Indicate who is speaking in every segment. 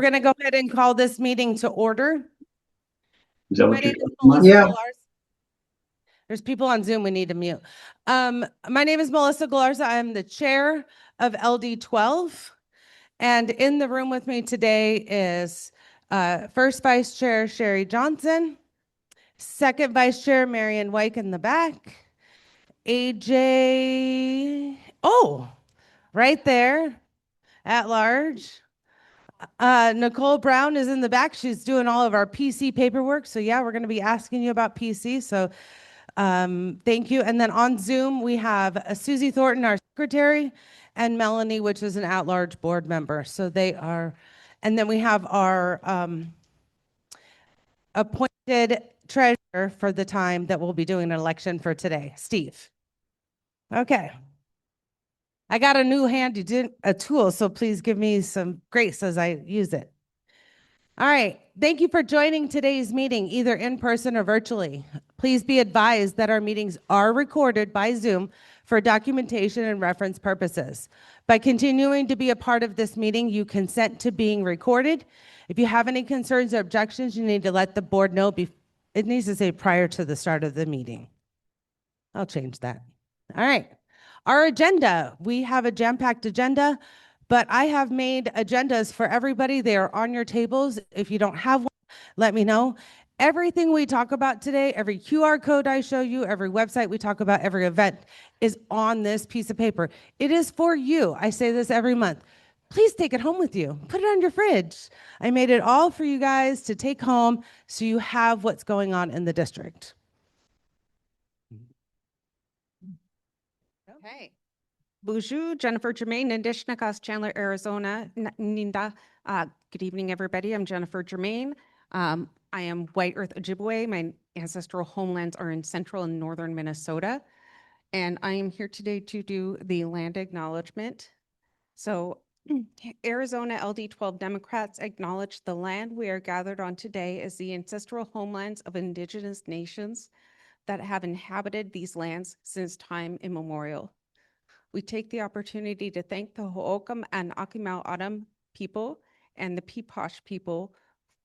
Speaker 1: We're going to go ahead and call this meeting to order.
Speaker 2: Is that
Speaker 1: My
Speaker 2: what
Speaker 1: name
Speaker 2: you're
Speaker 1: is
Speaker 2: talking
Speaker 1: Melissa
Speaker 2: about?
Speaker 1: Galarza. There's people on Zoom we need to mute. My name is Melissa Galarza. I'm the chair of LD12. And in the room with me today is first vice chair Sherry Johnson, second vice chair Marion Wyke in the back, AJ, right there at large. Nicole Brown is in the back. She's doing all of our PC paperwork. So yeah, we're going to be asking you about PC. So thank you. And then on Zoom, we have Susie Thornton, our secretary, and Melanie, which is an at-large board member. So they are, and then we have our appointed treasurer for the time that we'll be doing an election for today, Steve. Okay. I got a new a tool, so please give me some grace as I use it. All right. Thank you for joining today's meeting, either in person or virtually. Please be advised that our meetings are recorded by Zoom for documentation and reference purposes. By continuing to be a part of this meeting, you consent to being recorded. If you have any concerns or objections, you need to let the board know. It needs to say prior to the start of the meeting. I'll change that. All right. Our agenda, we have a jam-packed agenda, but I have made agendas for everybody. They are on your tables. If you don't have one, let me know. Everything we talk about today, every QR code I show you, every website we talk about, every event is on this piece of paper. It is for you. I say this every month. Please take it home with you. Put it on your fridge. I made it all for you guys to take home so you have what's going on in the district.
Speaker 3: Okay. Bonjour, Jennifer Germain, Nindishnakas, Chandler, Arizona. Ninda. Good evening, everybody. I'm Jennifer Germain. I am White Earth Ojibwe. My ancestral homelands are in central and northern Minnesota. And I am here today to do the land acknowledgement. So Arizona LD12 Democrats acknowledge the land we are gathered on today as the ancestral homelands of indigenous nations that have inhabited these lands since time immemorial. We take the opportunity to thank the Ho'okam and Akimau O'odham people and the Peeposh people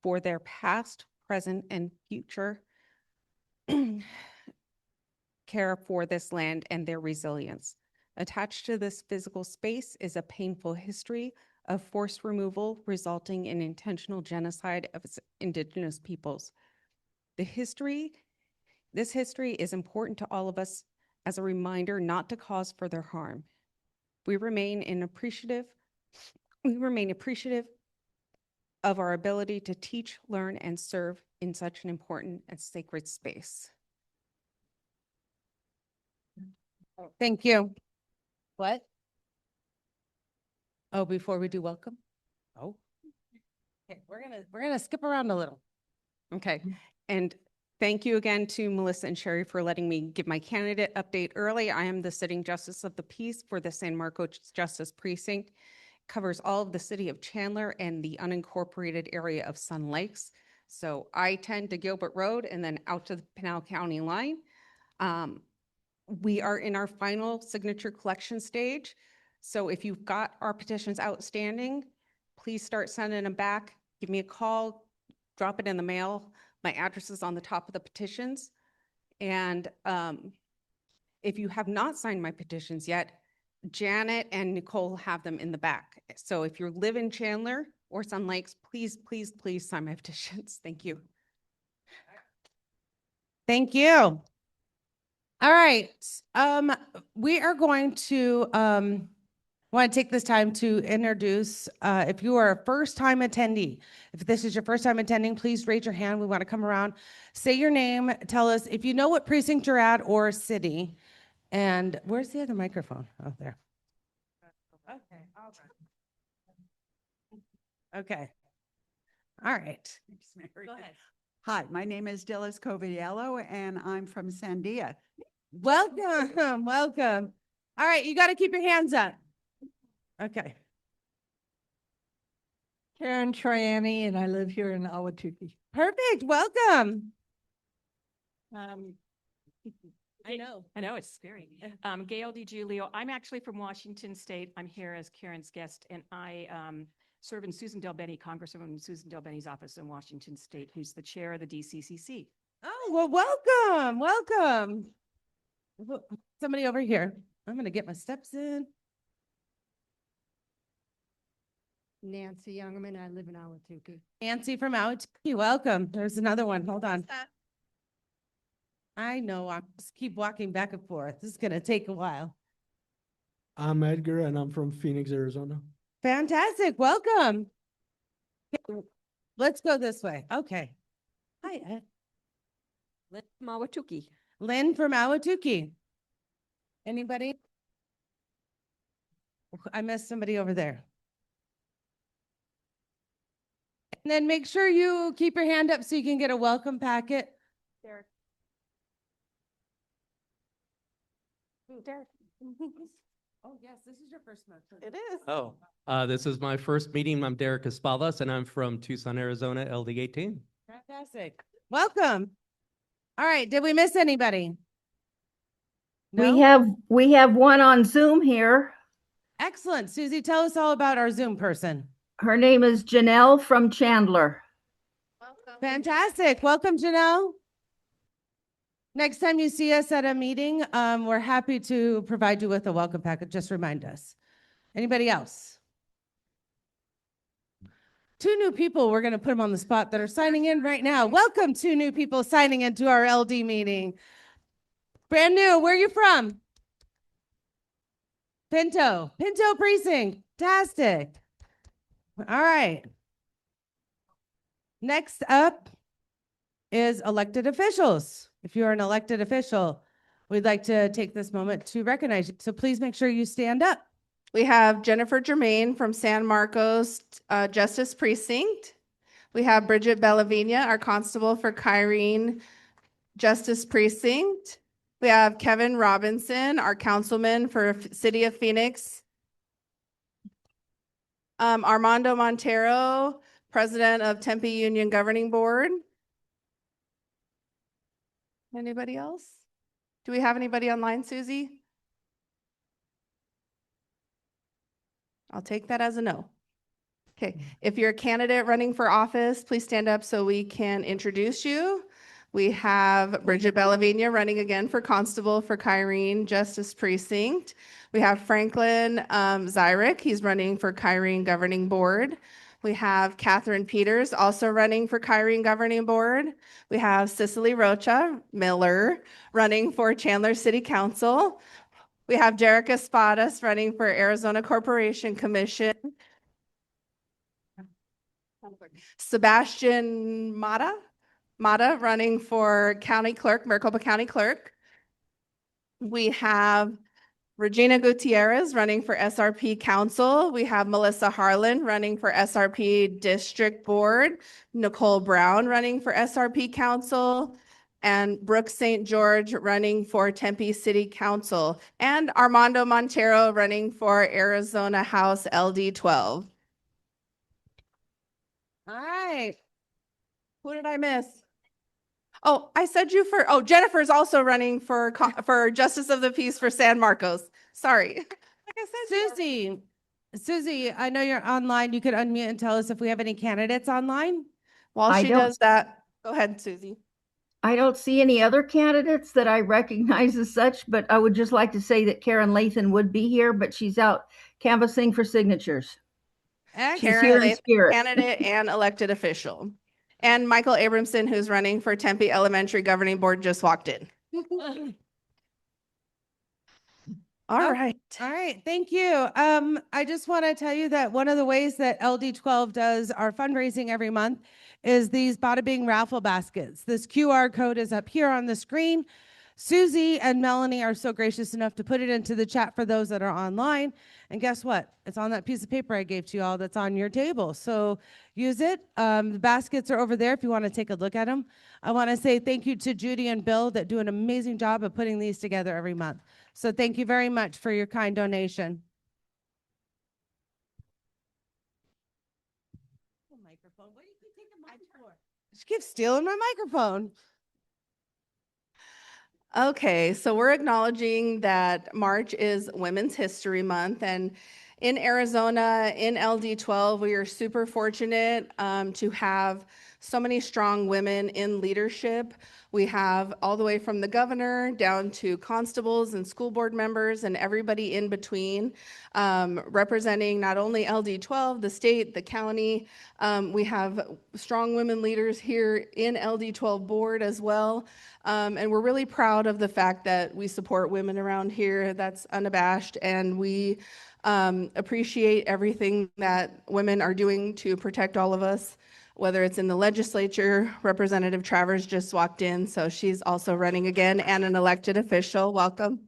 Speaker 3: for their past, present, and future care for this land and their resilience. Attached to this physical space is a painful history of forced removal resulting in intentional genocide of indigenous peoples. This history is important to all of us as a reminder not to cause further harm. We remain appreciative of our ability to teach, learn, and serve in such an important and sacred space.
Speaker 1: Thank you. What? Oh, before we do welcome? Oh. Okay, we're gonna skip around a little.
Speaker 3: Okay. And thank you again to Melissa and Sherry for letting me give my candidate update early. I am the sitting justice of the peace for the San Marcos Justice Precinct. Covers all of the city of Chandler and the unincorporated area of Sun Lakes. So I-10 to Gilbert Road and then out to the Pinal County line. We are in our final signature collection stage. So if you've got our petitions outstanding, please start sending them back. Give me a call, drop it in the mail. My address is on the top of the petitions. And if you have not signed my petitions yet, Janet and Nicole have them in the back. So if you live in Chandler or Sun Lakes, please, please, please sign my petitions. Thank you.
Speaker 1: Thank you. All right. We are going to want to take this time to introduce, if you are a first-time attendee, if this is your first time attending, please raise your hand. We want to come around, say your name, tell us if you know what precinct you're at or city. And where's the other microphone? Oh, there. Okay. All right. Okay. All right. Go ahead.
Speaker 4: Hi, my name is Dillis Coviello and I'm from Sandia.
Speaker 1: Welcome. Welcome. All right. You got to keep your hands up. Okay.
Speaker 5: Karen Troiani, and I live here in Ahwatukee.
Speaker 1: Perfect. Welcome.
Speaker 6: I know, it's scary. Gail DiGiulio. I'm actually from Washington State. I'm here as Karen's guest, and I serve in Susan Del Bene, Congresswoman Susan Del Bene's office in Washington State, who's the chair of the DCCC.
Speaker 1: Oh, well, welcome, welcome. Somebody over here. I'm going to get my steps in.
Speaker 2: Nancy Youngman, I live in Awatuki.
Speaker 1: Nancy from Awatuki, welcome. There's another one. Hold on. I know. I'll just keep walking back and forth. This is going to take a while.
Speaker 7: I'm Edgar and I'm from Phoenix, Arizona.
Speaker 1: Fantastic. Welcome. Okay, let's go this way. Okay. Hi, Ed.
Speaker 2: Mawatuki.
Speaker 1: Lynn from Awatuki. Anybody? I missed somebody over there. And then make sure you keep your hand up so you can get a welcome packet.
Speaker 3: Derrick.
Speaker 1: Derrick. Oh, yes, this is your first month.
Speaker 3: It is.
Speaker 8: Oh, this is my first meeting. I'm Derrick Espadas and I'm from Tucson, Arizona, LD18.
Speaker 1: Fantastic. Welcome. All right. Did we miss anybody? No?
Speaker 9: We have one on Zoom here.
Speaker 1: Excellent. Susie, tell us all about our Zoom person.
Speaker 9: Her name is Janelle from Chandler.
Speaker 1: Fantastic. Welcome, Janelle. Next time you see us at a meeting, we're happy to provide you with a welcome packet. Just remind us. Anybody else? Two new people, we're going to put them on the spot that are signing in right now. Welcome, two new people signing into our LD meeting. Brand new. Where are you from? Pinto Precinct. Fantastic. All right. Next up is elected officials. If you're an elected official, we'd like to take this moment to recognize you. So please make sure you stand up.
Speaker 10: We have Jennifer Germain from San Marcos Justice Precinct. We have Bridget Bellavina, our constable for Kyrene Justice Precinct. We have Kevin Robinson, our councilman for City of Phoenix. Armando Montero, president of Tempe Union Governing Board. Anybody else? Do we have anybody online, Susie? I'll take that as a no. Okay, if you're a candidate running for office, please stand up so we can introduce you. We have Bridget Bellavina running again for constable for Kyrene Justice Precinct. We have Franklin Zyrick, he's running for Kyrene Governing Board. We have Catherine Peters also running for Kyrene Governing Board. We have Cicely Rocha Miller running for Chandler City Council. We have Derrick Espadas running for Arizona Corporation Commission. Sebastian Mata running for County Clerk, Maricopa County Clerk. We have Regina Gutierrez running for SRP Council. We have Melissa Harlan running for SRP District Board. Nicole Brown running for SRP Council. And Brooke St. George running for Tempe City Council. And Armando Montero running for Arizona House LD12.
Speaker 1: All right.
Speaker 10: Who did I miss? Oh, I said you for, oh, Jennifer's also running for Justice of the Peace for San Marcos. Sorry. Like I said,
Speaker 1: Susie, I know you're online. You could unmute and tell us if we have any candidates online.
Speaker 10: while
Speaker 9: I
Speaker 10: she
Speaker 9: don't-
Speaker 10: does that, go ahead, Susie.
Speaker 9: I don't see any other candidates that I recognize as such, but I would just like to say that Karen Lathan would be here, but she's out canvassing for signatures.
Speaker 1: Excellent.
Speaker 9: She's
Speaker 10: Karen
Speaker 9: here in
Speaker 10: Lathan,
Speaker 9: spirit.
Speaker 10: candidate and elected official. And Michael Abramson, who's running for Tempe Elementary Governing Board, just walked in. All
Speaker 1: Oh,
Speaker 10: right.
Speaker 1: All right, thank you. I just want to tell you that one of the ways that LD12 does our fundraising every month is these Bada Bing raffle baskets. This QR code is up here on the screen. Susie and Melanie are so gracious enough to put it into the chat for those that are online. And guess what? It's on that piece of paper I gave to you all that's on your table. So use it. The baskets are over there if you want to take a look at them. I want to say thank you to Judy and Bill that do an amazing job of putting these together every month. So thank you very much for your kind donation. Microphone. What do you keep taking my for? She keeps stealing my microphone.
Speaker 10: Okay, so we're acknowledging that March is Women's History Month, and in Arizona, in LD12, we are super fortunate to have so many strong women in leadership. We have all the way from the governor down to constables and school board members and everybody in between, representing not only LD12, the state, the county. We have strong women leaders here in LD12 board as well. And we're really proud of the fact that we support women around here. That's unabashed. And we appreciate everything that women are doing to protect all of us, whether it's in the legislature. Representative Travers just walked in, so she's also running again and an elected official. Welcome.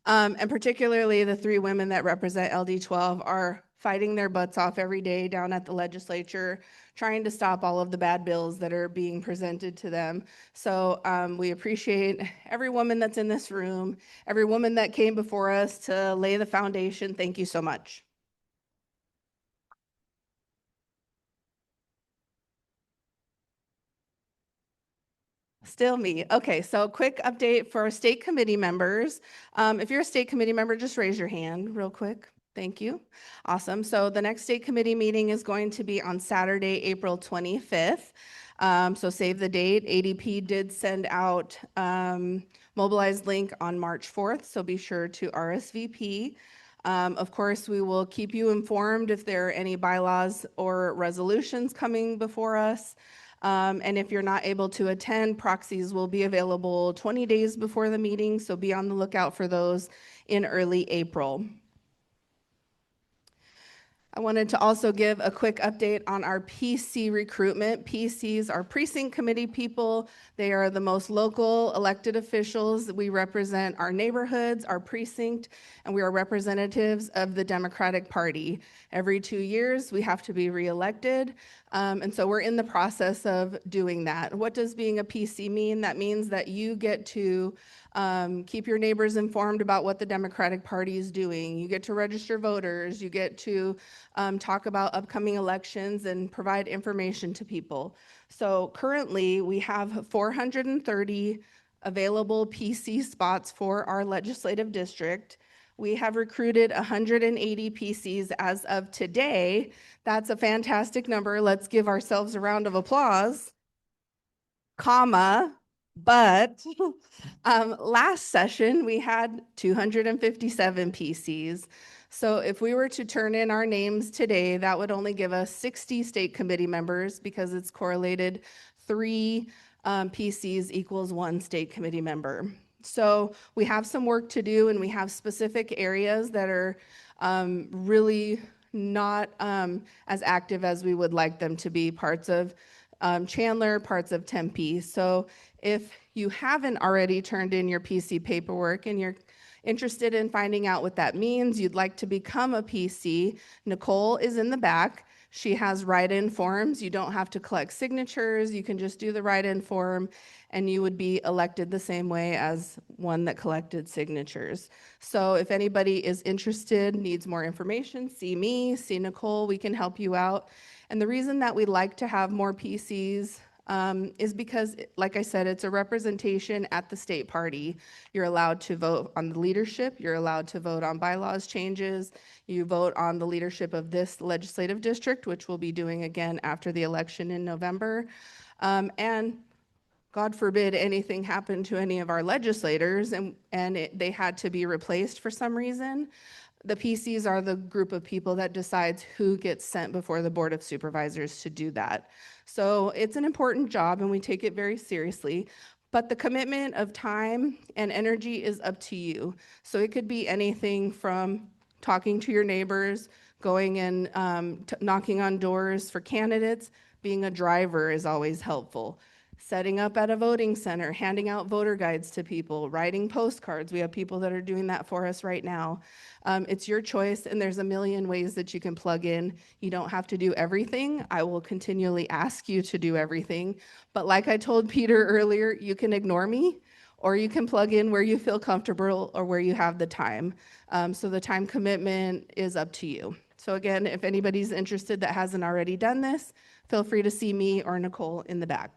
Speaker 10: And particularly the three women that represent LD12 are fighting their butts off every day down at the legislature, trying to stop all of the bad bills that are being presented to them. So we appreciate every woman that's in this room, every woman that came before us to lay the foundation. Thank you so much. Still me. Okay, so quick update for state committee members. If you're a state committee member, just raise your hand real quick. Thank you. Awesome. So the next state committee meeting is going to be on Saturday, April 25th. So save the date. ADP did send out mobilized link on March 4th, so be sure to RSVP. Of course, we will keep you informed if there are any bylaws or resolutions coming before us. And if you're not able to attend, proxies will be available 20 days before the meeting, so be on the lookout for those in early April. I wanted to also give a quick update on our PC recruitment. PCs are precinct committee people. They are the most local elected officials. We represent our neighborhoods, our precinct, and we are representatives of the Democratic Party. Every 2 years, we have to be reelected. And so we're in the process of doing that. What does being a PC mean? That means that you get to keep your neighbors informed about what the Democratic Party is doing. You get to register voters. You get to talk about upcoming elections and provide information to people. So currently, we have 430 available PC spots for our legislative district. We have recruited 180 PCs as of today. That's a fantastic number. Let's give ourselves a round of applause. But last session, we had 257 PCs. So if we were to turn in our names today, that would only give us 60 state committee members because it's correlated 3 PCs equals 1 state committee member. So we have some work to do, and we have specific areas that are really not as active as we would like them to be, parts of Chandler, parts of Tempe. So if you haven't already turned in your PC paperwork and you're interested in finding out what that means, you'd like to become a PC, Nicole is in the back. She has write-in forms. You don't have to collect signatures. You can just do the write-in form, and you would be elected the same way as one that collected signatures. So if anybody is interested, needs more information, see me, see Nicole, we can help you out. And the reason that we like to have more PCs is because, like I said, it's a representation at the state party. You're allowed to vote on the leadership. You're allowed to vote on bylaws changes. You vote on the leadership of this legislative district, which we'll be doing again after the election in November. And God forbid anything happened to any of our legislators and they had to be replaced for some reason. The PCs are the group of people that decides who gets sent before the Board of Supervisors to do that. So it's an important job and we take it very seriously, but the commitment of time and energy is up to you. So it could be anything from talking to your neighbors, going and knocking on doors for candidates. Being a driver is always helpful. Setting up at a voting center, handing out voter guides to people, writing postcards. We have people that are doing that for us right now. It's your choice, and there's a million ways that you can plug in. You don't have to do everything. I will continually ask you to do everything. But like I told Peter earlier, you can ignore me, or you can plug in where you feel comfortable or where you have the time. So the time commitment is up to you. So again, if anybody's interested that hasn't already done this, feel free to see me or Nicole in the back.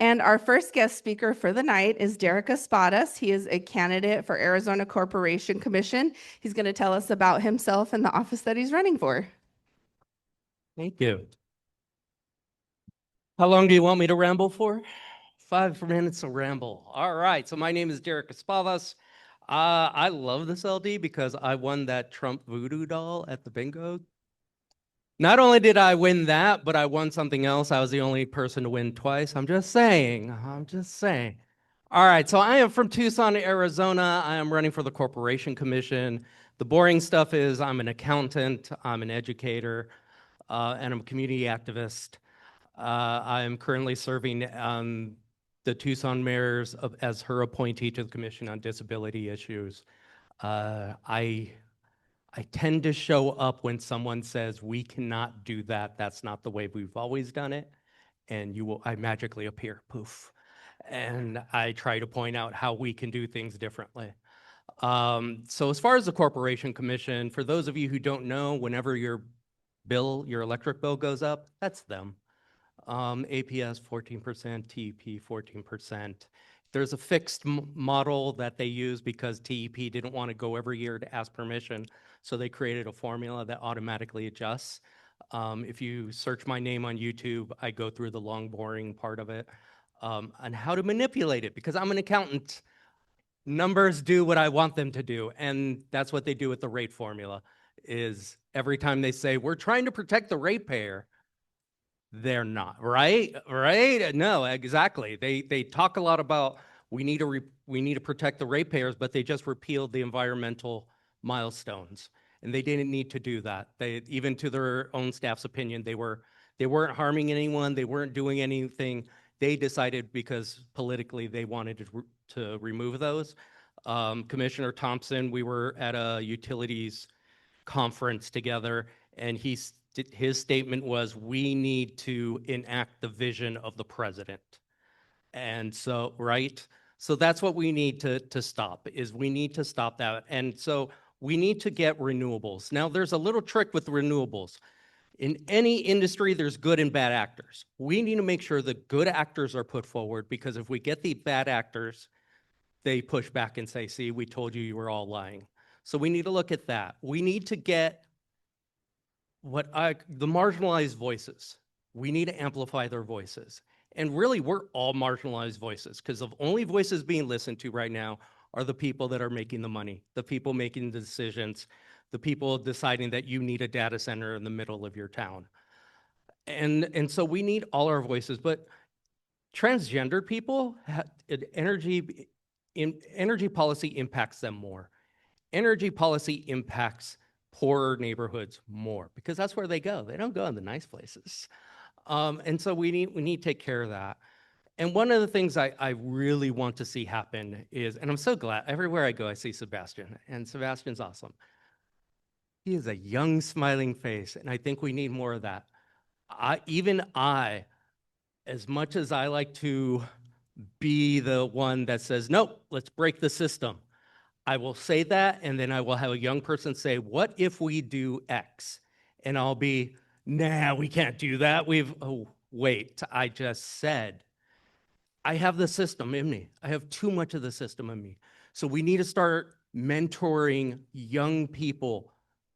Speaker 10: And our first guest speaker for the night is Derrick Espadas. He is a candidate for Arizona Corporation Commission. He's going to tell us about himself and the office that he's running for.
Speaker 8: Thank you. How long do you want me to ramble for? 5 minutes of ramble. All right. So my name is Derrick Espadas. I love this LD because I won that Trump voodoo doll at the bingo. Not only did I win that, but I won something else. I was the only person to win twice. I'm just saying. All right. So I am from Tucson, Arizona. I am running for the Corporation Commission. The boring stuff is I'm an accountant, I'm an educator, and I'm a community activist. I am currently serving the Tucson mayor's as her appointee to the Commission on Disability Issues. I tend to show up when someone says we cannot do that. That's not the way we've always done it. And I magically appear, poof. And I try to point out how we can do things differently. So as far as the Corporation Commission, for those of you who don't know, whenever your electric bill goes up, that's them. APS 14%, TEP 14%. There's a fixed model that they use because TEP didn't want to go every year to ask permission. So they created a formula that automatically adjusts. If you search my name on YouTube, I go through the long, boring part of it on how to manipulate it because I'm an accountant. Numbers do what I want them to do. And that's what they do with the rate formula is every time they say, we're trying to protect the ratepayer, they're not, right? Right? No, exactly. They talk a lot about we need to protect the ratepayers, but they just repealed the environmental milestones, and they didn't need to do that. They even to their own staff's opinion, they weren't harming anyone, they weren't doing anything. They decided because politically they wanted to remove those. Commissioner Thompson, we were at a utilities conference together, and his statement was, we need to enact the vision of the president. And so, right? So that's what we need to stop, is we need to stop that. And so we need to get renewables. Now, there's a little trick with renewables. In any industry, there's good and bad actors. We need to make sure the good actors are put forward, because if we get the bad actors, they push back and say, see, we told you were all lying. So we need to look at that. We need to get the marginalized voices. We need to amplify their voices. And really, we're all marginalized voices, because the only voices being listened to right now are the people that are making the money, the people making the decisions, the people deciding that you need a data center in the middle of your town. And so we need all our voices, but transgender people, energy policy impacts them more. Energy policy impacts poorer neighborhoods more, because that's where they go. They don't go in the nice places. And so we need to take care of that. And one of the things I really want to see happen is, and I'm so glad, everywhere I go, I see Sebastian, and Sebastian's awesome. He is a young, smiling face, and I think we need more of that. Even I, as much as I like to be the one that says, nope, let's break the system, I will say that, and then I will have a young person say, what if we do X? And I'll be, nah, we can't do that. Oh, wait, I just said, I have the system in me. I have too much of the system in me. So we need to start mentoring young people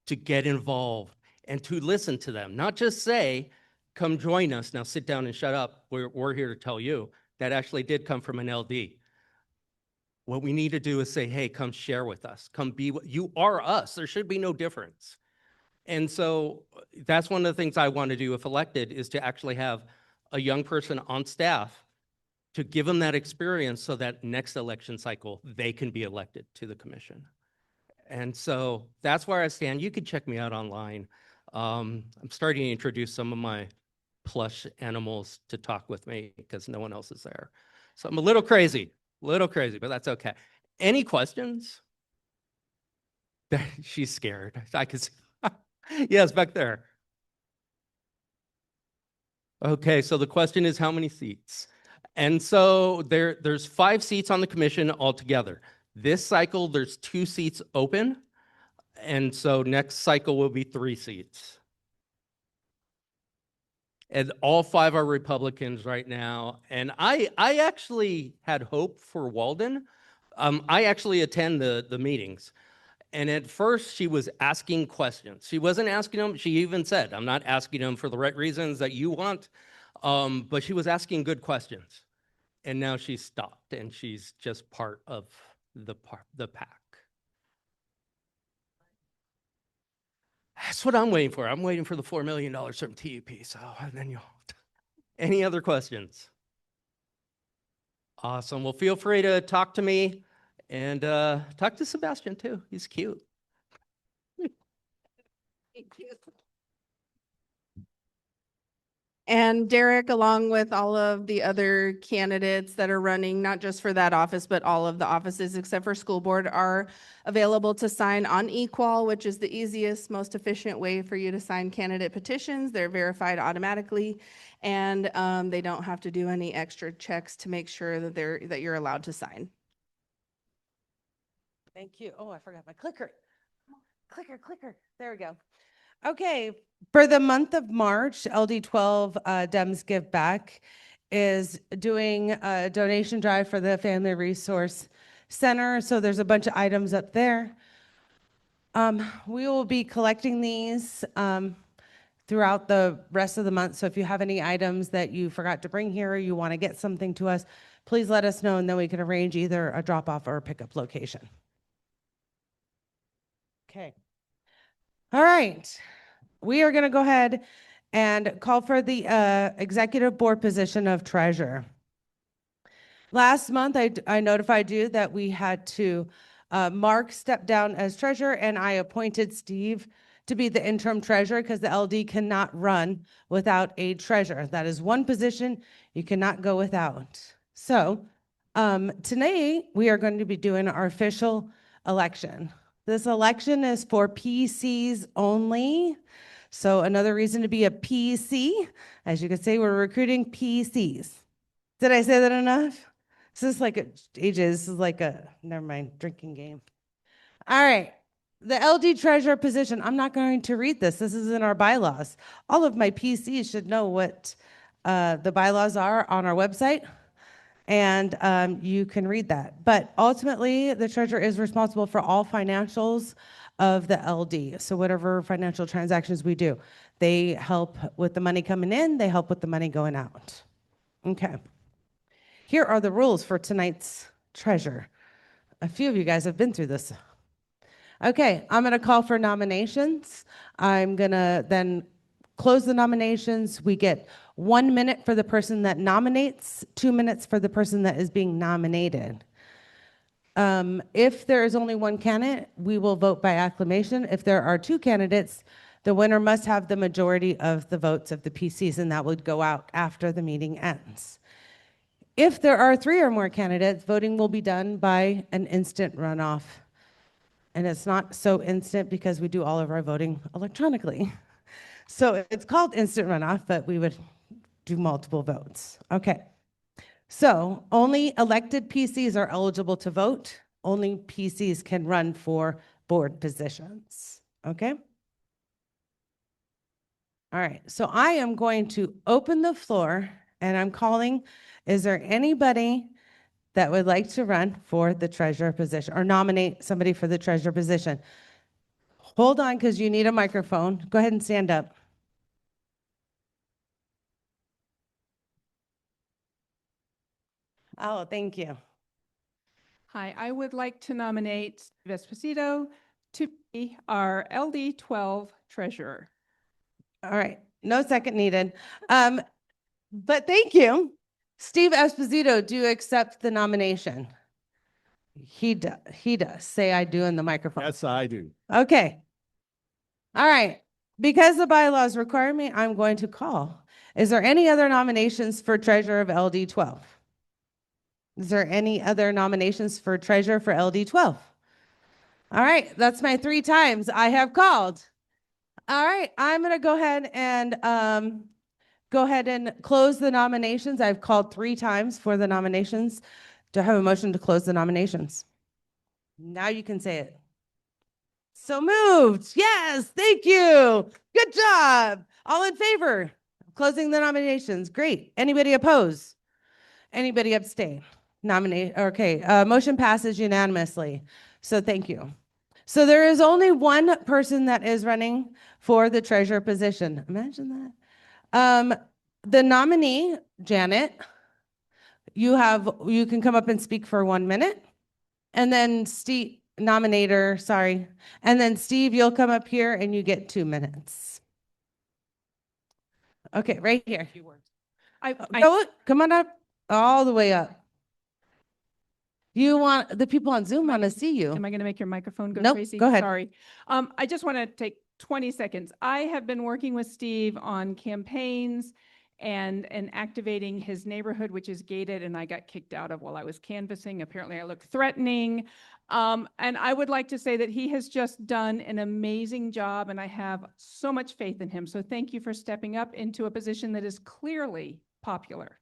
Speaker 8: to get involved and to listen to them, not just say, come join us, now sit down and shut up. We're here to tell you. That actually did come from an LD. What we need to do is say, hey, come share with us. Come be what you are us. There should be no difference. And so that's one of the things I want to do if elected, is to actually have a young person on staff to give them that experience so that next election cycle, they can be elected to the commission. And so that's where I stand. You can check me out online. I'm starting to introduce some of my plush animals to talk with me because no one else is there. So I'm a little crazy, but that's okay. Any questions? She's scared. I can see. Yes, back there. Okay, so the question is how many seats? And so there's 5 seats on the commission altogether. This cycle, there's 2 seats open. And so next cycle will be 3 seats. And all 5 are Republicans right now. And I actually had hope for Walden. I actually attend the meetings. And at first she was asking questions. She wasn't asking them. She even said, I'm not asking them for the right reasons that you want. But she was asking good questions. And now she's stopped and she's just part of the pack. That's what I'm waiting for. I'm waiting for the $4 million from TEP. So, and then you'll. Any other questions? Awesome. Well, feel free to talk to me and talk to Sebastian too. He's cute.
Speaker 10: And Derrick, along with all of the other candidates that are running, not just for that office, but all of the offices except for school board, are available to sign on eQual, which is the easiest, most efficient way for you to sign candidate petitions. They're verified automatically, and they don't have to do any extra checks to make sure that you're allowed to sign.
Speaker 1: Thank you. Oh, I forgot my clicker. Clicker. There we go. Okay, for the month of March, LD12 Dems Give Back is doing a donation drive for the Family Resource Center. So there's a bunch of items up there. We will be collecting these throughout the rest of the month. So if you have any items that you forgot to bring here or you want to get something to us, please let us know and then we can arrange either a drop-off or a pickup location. Okay. All right. We are going to go ahead and call for the executive board position of treasurer. Last month, I notified you that we had to Mark step down as treasurer, and I appointed Steve to be the interim treasurer because the LD cannot run without a treasurer. That is one position you cannot go without. So today, we are going to be doing our official election. This election is for PCs only. So another reason to be a PC, as you can see, we're recruiting PCs. Did I say that enough? This is like ages. This is like a, never mind, drinking game. All right. The LD treasurer position, I'm not going to read this. This is in our bylaws. All of my PCs should know what the bylaws are on our website. And you can read that. But ultimately, the treasurer is responsible for all financials of the LD. So whatever financial transactions we do, they help with the money coming in, they help with the money going out. Okay. Here are the rules for tonight's treasurer. A few of you guys have been through this. Okay, I'm going to call for nominations. I'm going to then close the nominations. We get 1 minute for the person that nominates, 2 minutes for the person that is being nominated. If there is only one candidate, we will vote by acclamation. If there are 2 candidates, the winner must have the majority of the votes of the PCs, and that would go out after the meeting ends. If there are 3 or more candidates, voting will be done by an instant runoff. And it's not so instant because we do all of our voting electronically. So it's called instant runoff, but we would do multiple votes. Okay. So only elected PCs are eligible to vote. Only PCs can run for board positions. Okay? All right. So I am going to open the floor and I'm calling, is there anybody that would like to run for the treasurer position or nominate somebody for the treasurer position? Hold on, because you need a microphone. Go ahead and stand up. Oh, thank you.
Speaker 5: Hi, I would like to nominate Steve Esposito to be our LD12 treasurer.
Speaker 1: All right. No second needed. But thank you. Steve Esposito, do you accept the nomination? He does. He does. Say I do in the microphone.
Speaker 7: Yes, I do.
Speaker 1: Okay. All right. Because the bylaws require me, I'm going to call. Is there any other nominations for treasurer of LD12? Is there any other nominations for treasurer for LD12? All right. That's my 3 times I have called. All right. I'm going to go ahead and close the nominations. I've called 3 times for the nominations. Do I have a motion to close the nominations? Now you can say it. So moved. Yes, thank you. Good job. All in favor? Closing the nominations. Great. Anybody oppose? Anybody abstain? Nominate, okay, motion passes unanimously. So thank you. So there is only one person that is running for the treasurer position. Imagine that. The nominee, Janet, you can come up and speak for 1 minute. And then Steve, nominator, sorry. And then Steve, you'll come up here and you get 2 minutes. Okay, right here. Come on up, all the way up. The people on Zoom want to see you.
Speaker 5: Am I going to make your microphone go
Speaker 1: Nope,
Speaker 5: crazy?
Speaker 1: go ahead.
Speaker 5: Sorry. I just want to take 20 seconds. I have been working with Steve on campaigns and activating his neighborhood, which is gated, and I got kicked out of while I was canvassing. Apparently I look threatening. And I would like to say that he has just done an amazing job, and I have so much faith in him. So thank you for stepping up into a position that is clearly popular.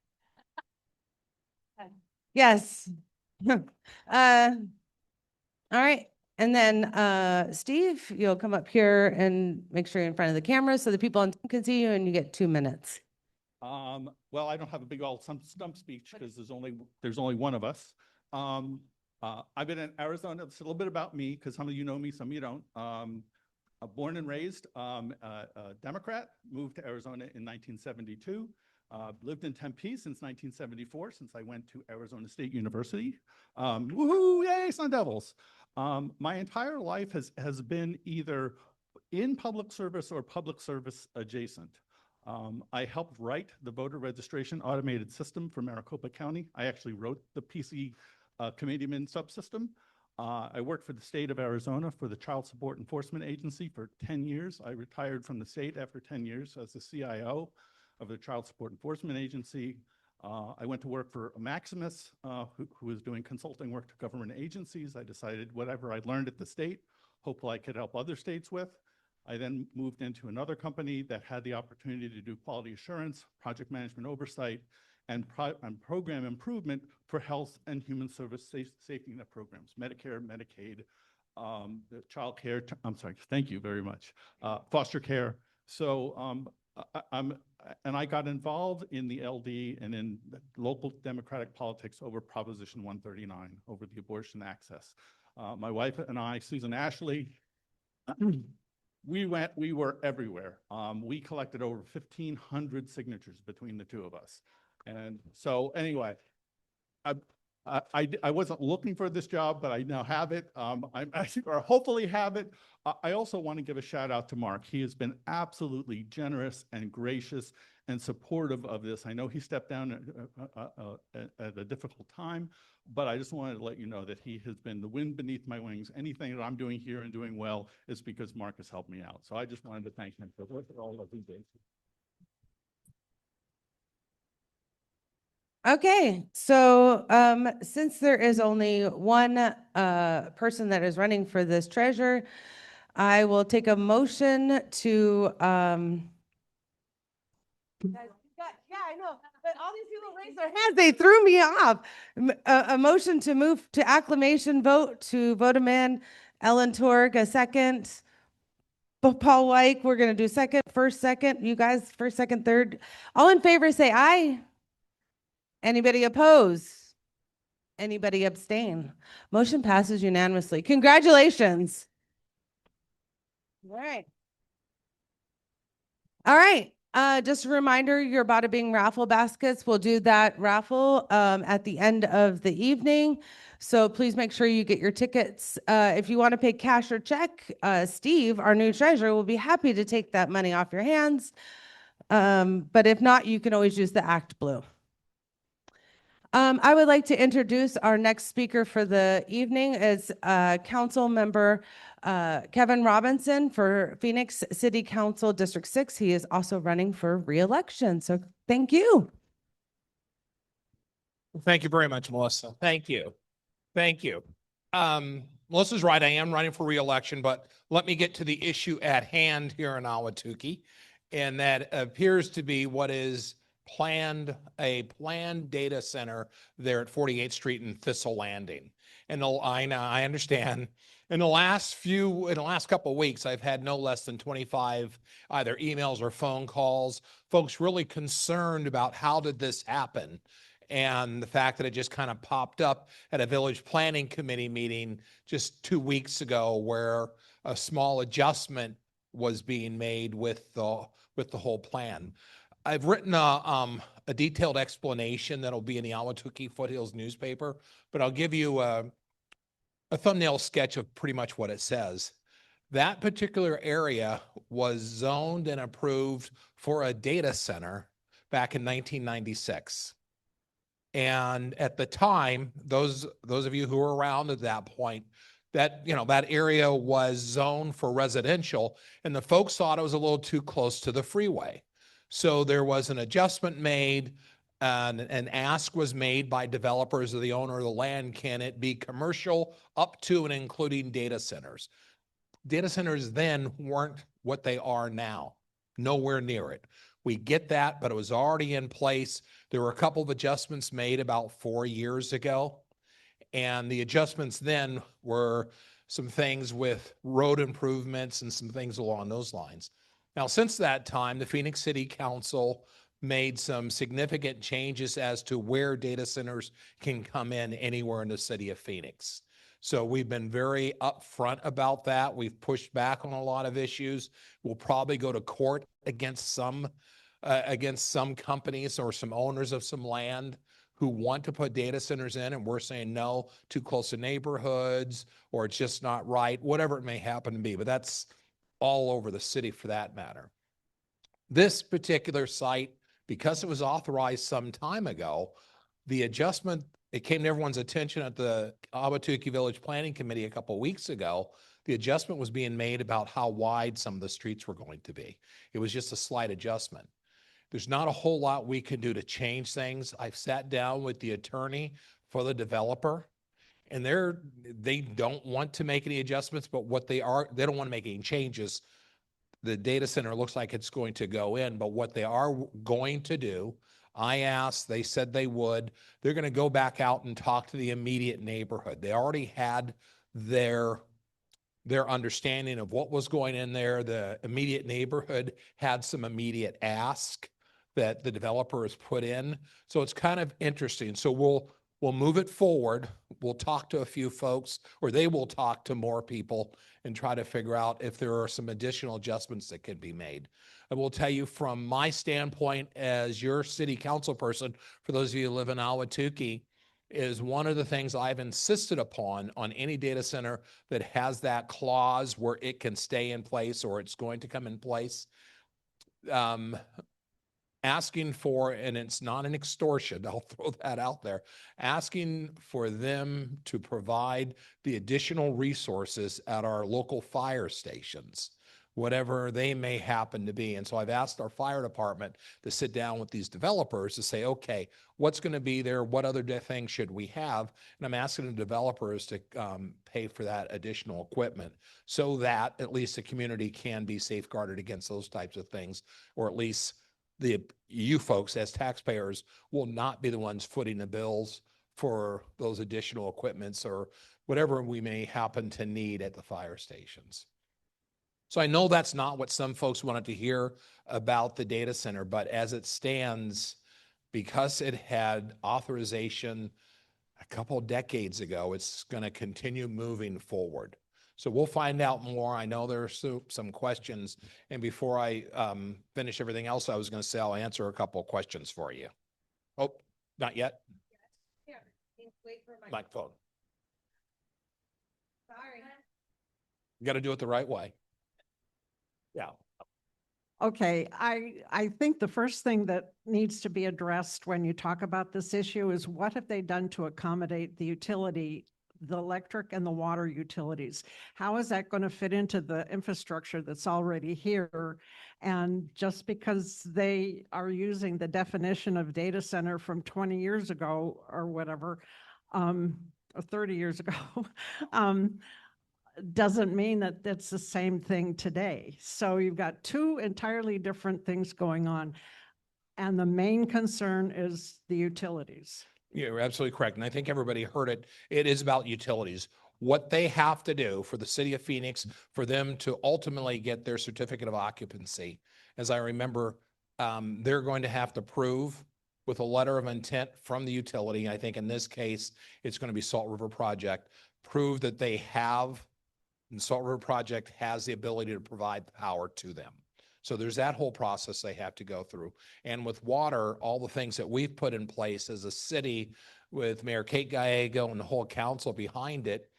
Speaker 1: Yes. All right. And then Steve, you'll come up here and make sure you're in front of the camera so the people on Zoom can see you, and you get 2 minutes.
Speaker 11: Well, I don't have a big old stump speech because there's only one of us. I've been in Arizona. It's a little bit about me because some of you know me, some of you don't. Born and raised a Democrat, moved to Arizona in 1972. Lived in Tempe since 1974, since I went to Arizona State University. Woohoo, yay, Sun Devils. My entire life has been either in public service or public service adjacent. I helped write the voter registration automated system for Maricopa County. I actually wrote the PC committeeman subsystem. I worked for the state of Arizona for the Child Support Enforcement Agency for 10 years. I retired from the state after 10 years as the CIO of the Child Support Enforcement Agency. I went to work for Maximus, who was doing consulting work to government agencies. I decided whatever I learned at the state, hopefully I could help other states with. I then moved into another company that had the opportunity to do quality assurance, project management oversight, and program improvement for health and human service safety net programs, Medicare, Medicaid, child care, thank you very much, foster care. So I got involved in the LD and in local Democratic politics over Proposition 139, over the abortion access. My wife and I, Susan Ashley, we were everywhere. We collected over 1,500 signatures between the two of us. And so anyway, I wasn't looking for this job, but I now have it. Or hopefully have it. I also want to give a shout out to Mark. He has been absolutely generous and gracious and supportive of this. I know he stepped down at a difficult time, but I just wanted to let you know that he has been the wind beneath my wings. Anything that I'm doing here and doing well is because Mark has helped me out. So I just wanted to thank him for all of he did.
Speaker 1: Okay, so since there is only one person that is running for this treasurer, I will take a motion to yeah, I know, but all these people raised their hands, they threw me off. A motion to move to acclamation vote to vote him in. Ellen Torg, a second. Paul Weick, we're gonna do first, second. You guys, first, second, third. All in favor, say aye. Anybody oppose? Anybody abstain? Motion passes unanimously. Congratulations. All right. All right. Just a reminder, your Bada Bing raffle baskets. We'll do that raffle at the end of the evening. So please make sure you get your tickets. If you want to pay cash or check, Steve, our new treasurer, will be happy to take that money off your hands. But if not, you can always use the Act Blue. I would like to introduce our next speaker for the evening is Council Member Kevin Robinson for Phoenix City Council District 6. He is also running for re-election. So thank you.
Speaker 12: Thank you very much, Melissa. Thank you. Thank you. Melissa's right. I am running for re-election, but let me get to the issue at hand here in Ahwatukee. And that appears to be what is a planned data center there at 48th Street and Thistle Landing. And I understand In the last couple of weeks, I've had no less than 25 either emails or phone calls, folks really concerned about how did this happen? And the fact that it just kind of popped up at a village planning committee meeting just 2 weeks ago where a small adjustment was being made with the whole plan. I've written a detailed explanation that'll be in the Ahwatukee Foothills newspaper, but I'll give you a thumbnail sketch of pretty much what it says. That particular area was zoned and approved for a data center back in 1996. And at the time, those of you who were around at that point, that area was zoned for residential, and the folks thought it was a little too close to the freeway. So there was an adjustment made, and an ask was made by developers or the owner of the land, can it be commercial up to and including data centers? Data centers then weren't what they are now, nowhere near it. We get that, but it was already in place. There were a couple of adjustments made about 4 years ago. And the adjustments then were some things with road improvements and some things along those lines. Now, since that time, the Phoenix City Council made some significant changes as to where data centers can come in anywhere in the city of Phoenix. So we've been very upfront about that. We've pushed back on a lot of issues. We'll probably go to court against some companies or some owners of some land who want to put data centers in, and we're saying no, too close to neighborhoods, or it's just not right, whatever it may happen to be. But that's all over the city for that matter. This particular site, because it was authorized some time ago, the adjustment, it came to everyone's attention at the Ahwatukee Village Planning Committee a couple of weeks ago. The adjustment was being made about how wide some of the streets were going to be. It was just a slight adjustment. There's not a whole lot we can do to change things. I've sat down with the attorney for the developer, and they don't want to make any adjustments, but they don't want to make any changes. The data center looks like it's going to go in, but what they are going to do, I asked, they said they would. They're going to go back out and talk to the immediate neighborhood. They already had their understanding of what was going in there. The immediate neighborhood had some immediate ask that the developer has put in. So it's kind of interesting. So we'll move it forward. We'll talk to a few folks, or they will talk to more people and try to figure out if there are some additional adjustments that can be made. I will tell you from my standpoint as your city council person, for those of you who live in Ahwatukee, is one of the things I've insisted upon on any data center that has that clause where it can stay in place or it's going to come in place. Asking for, and it's not an extortion, I'll throw that out there, asking for them to provide the additional resources at our local fire stations, whatever they may happen to be. And so I've asked our fire department to sit down with these developers to say, okay, what's going to be there? What other things should we have? And I'm asking the developers to pay for that additional equipment so that at least the community can be safeguarded against those types of things, or at least you folks as taxpayers will not be the ones footing the bills for those additional equipments or whatever we may happen to need at the fire stations. So I know that's not what some folks wanted to hear about the data center, but as it stands, because it had authorization a couple of decades ago, it's going to continue moving forward. So we'll find out more. I know there's some questions. And before I finish everything else, I was going to say I'll answer a couple of questions for you. Oh, not yet?
Speaker 1: Here, wait for my
Speaker 12: Microphone.
Speaker 1: Sorry.
Speaker 12: You got to do it the right way. Yeah.
Speaker 2: Okay, I think the first thing that needs to be addressed when you talk about this issue is what have they done to accommodate the electric and the water utilities? How is that going to fit into the infrastructure that's already here? And just because they are using the definition of data center from 20 years ago or whatever, or 30 years ago, doesn't mean that that's the same thing today. So you've got two entirely different things going on. And the main concern is the utilities.
Speaker 12: You're absolutely correct. And I think everybody heard it. It is about utilities. what they have to do for the city of Phoenix for them to ultimately get their certificate of occupancy. As I remember, they're going to have to prove with a letter of intent from the utility, I think in this case, it's going to be Salt River Project, prove that they have, and Salt River Project has the ability to provide power to them. So there's that whole process they have to go through. And with water, all the things that we've put in place as a city with Mayor Kate Gallego and the whole council behind it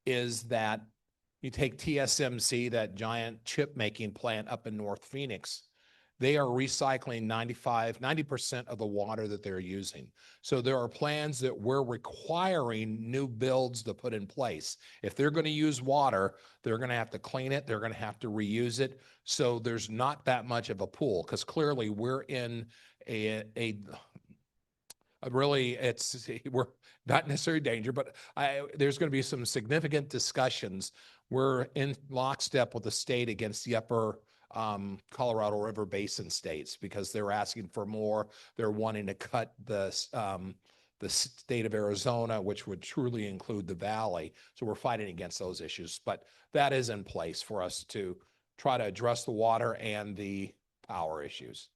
Speaker 12: is that you take TSMC, that giant chip making plant up in North Phoenix, they are recycling 90% of the water that they're using. So there are plans that we're requiring new builds to put in place. If they're going to use water, they're going to have to clean it. They're going to have to reuse it. So there's not that much of a pool because clearly we're in we're not necessarily danger, but there's going to be some significant discussions. We're in lockstep with the state against the upper Colorado River Basin states because they're asking for more. They're wanting to cut the state of Arizona, which would truly include the valley. So we're fighting against those issues, but that is in place for us to try to address the water and the power issues.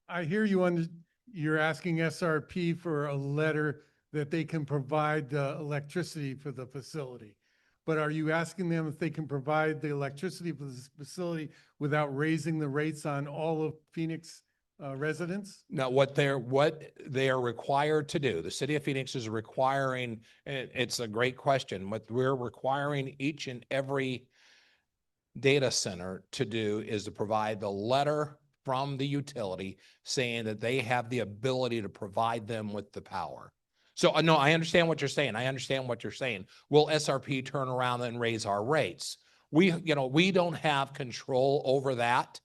Speaker 13: I hear you you're asking SRP for a letter that they can provide the electricity for the facility. But are you asking them if they can provide the electricity for this facility without raising the rates on all of Phoenix residents?
Speaker 12: Now, what they are required to do, the city of Phoenix is requiring, and it's a great question, what we're requiring each and every data center to do is to provide the letter from the utility saying that they have the ability to provide them with the power. So no, I understand what you're saying. I understand what you're saying. Will SRP turn around and raise our rates? We don't have control over that,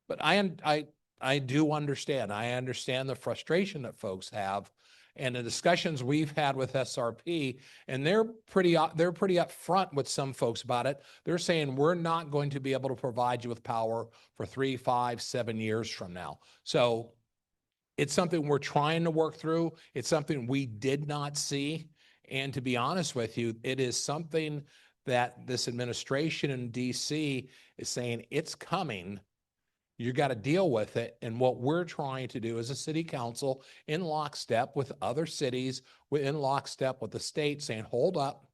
Speaker 12: but I do understand. I understand the frustration that folks have and the discussions we've had with SRP, and they're pretty upfront with some folks about it. They're saying we're not going to be able to provide you with power for 3, 5, 7 years from now. So it's something we're trying to work through. It's something we did not see. And to be honest with you, it is something that this administration in DC is saying it's coming. You got to deal with it. And what we're trying to do as a city council in lockstep with other cities, in lockstep with the state saying, hold up,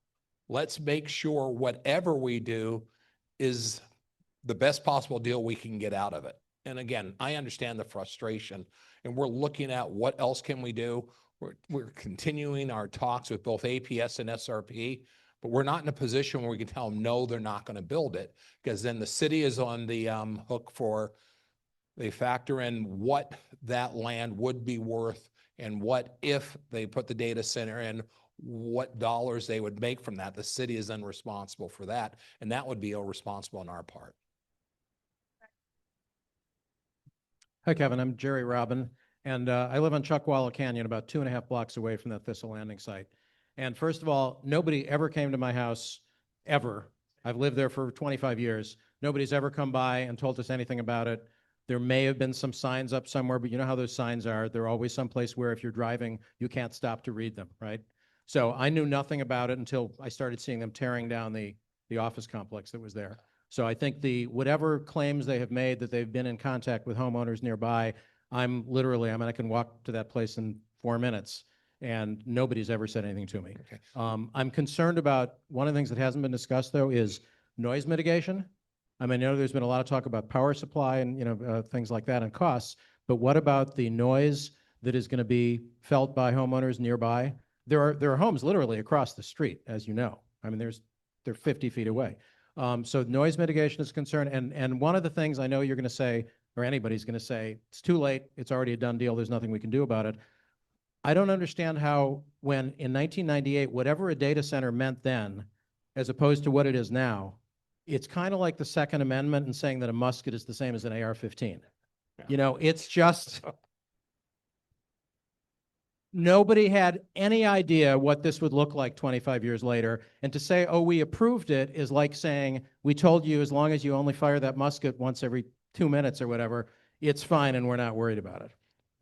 Speaker 12: let's make sure whatever we do is the best possible deal we can get out of it. And again, I understand the frustration and we're looking at what else can we do. We're continuing our talks with both APS and SRP, but we're not in a position where we can tell them, no, they're not going to build it, because then the city is on the hook for, they factor in what that land would be worth and what if they put the data center in, what dollars they would make from that. The city is then responsible for that, and that would be irresponsible on our part.
Speaker 14: Hi, Kevin. I'm Jerry Robin, and I live on Chuckwalla Canyon, about 2.5 blocks away from that Thistle Landing site. And first of all, nobody ever came to my house, ever. I've lived there for 25 years. Nobody's ever come by and told us anything about it. There may have been some signs up somewhere, but you know how those signs are. They're always someplace where if you're driving, you can't stop to read them, right? So I knew nothing about it until I started seeing them tearing down the office complex that was there. So I think whatever claims they have made that they've been in contact with homeowners nearby, I can walk to that place in 4 minutes and nobody's ever said anything to me.
Speaker 12: Okay.
Speaker 14: I'm concerned about, one of the things that hasn't been discussed though is noise mitigation. I mean, I know there's been a lot of talk about power supply and things like that and costs, but what about the noise that is going to be felt by homeowners nearby? There are homes literally across the street, as you know. I mean, they're 50 feet away. So noise mitigation is a concern. And one of the things I know you're going to say, or anybody's going to say, it's too late, it's already a done deal, there's nothing we can do about it. I don't understand how, when in 1998, whatever a data center meant then, as opposed to what it is now, it's kind of like the Second Amendment and saying that a musket is the same as an AR-15. Yeah. It's just, nobody had any idea what this would look like 25 years later. And to say, oh, we approved it is like saying, we told you as long as you only fire that musket once every 2 minutes or whatever, it's fine and we're not worried about it.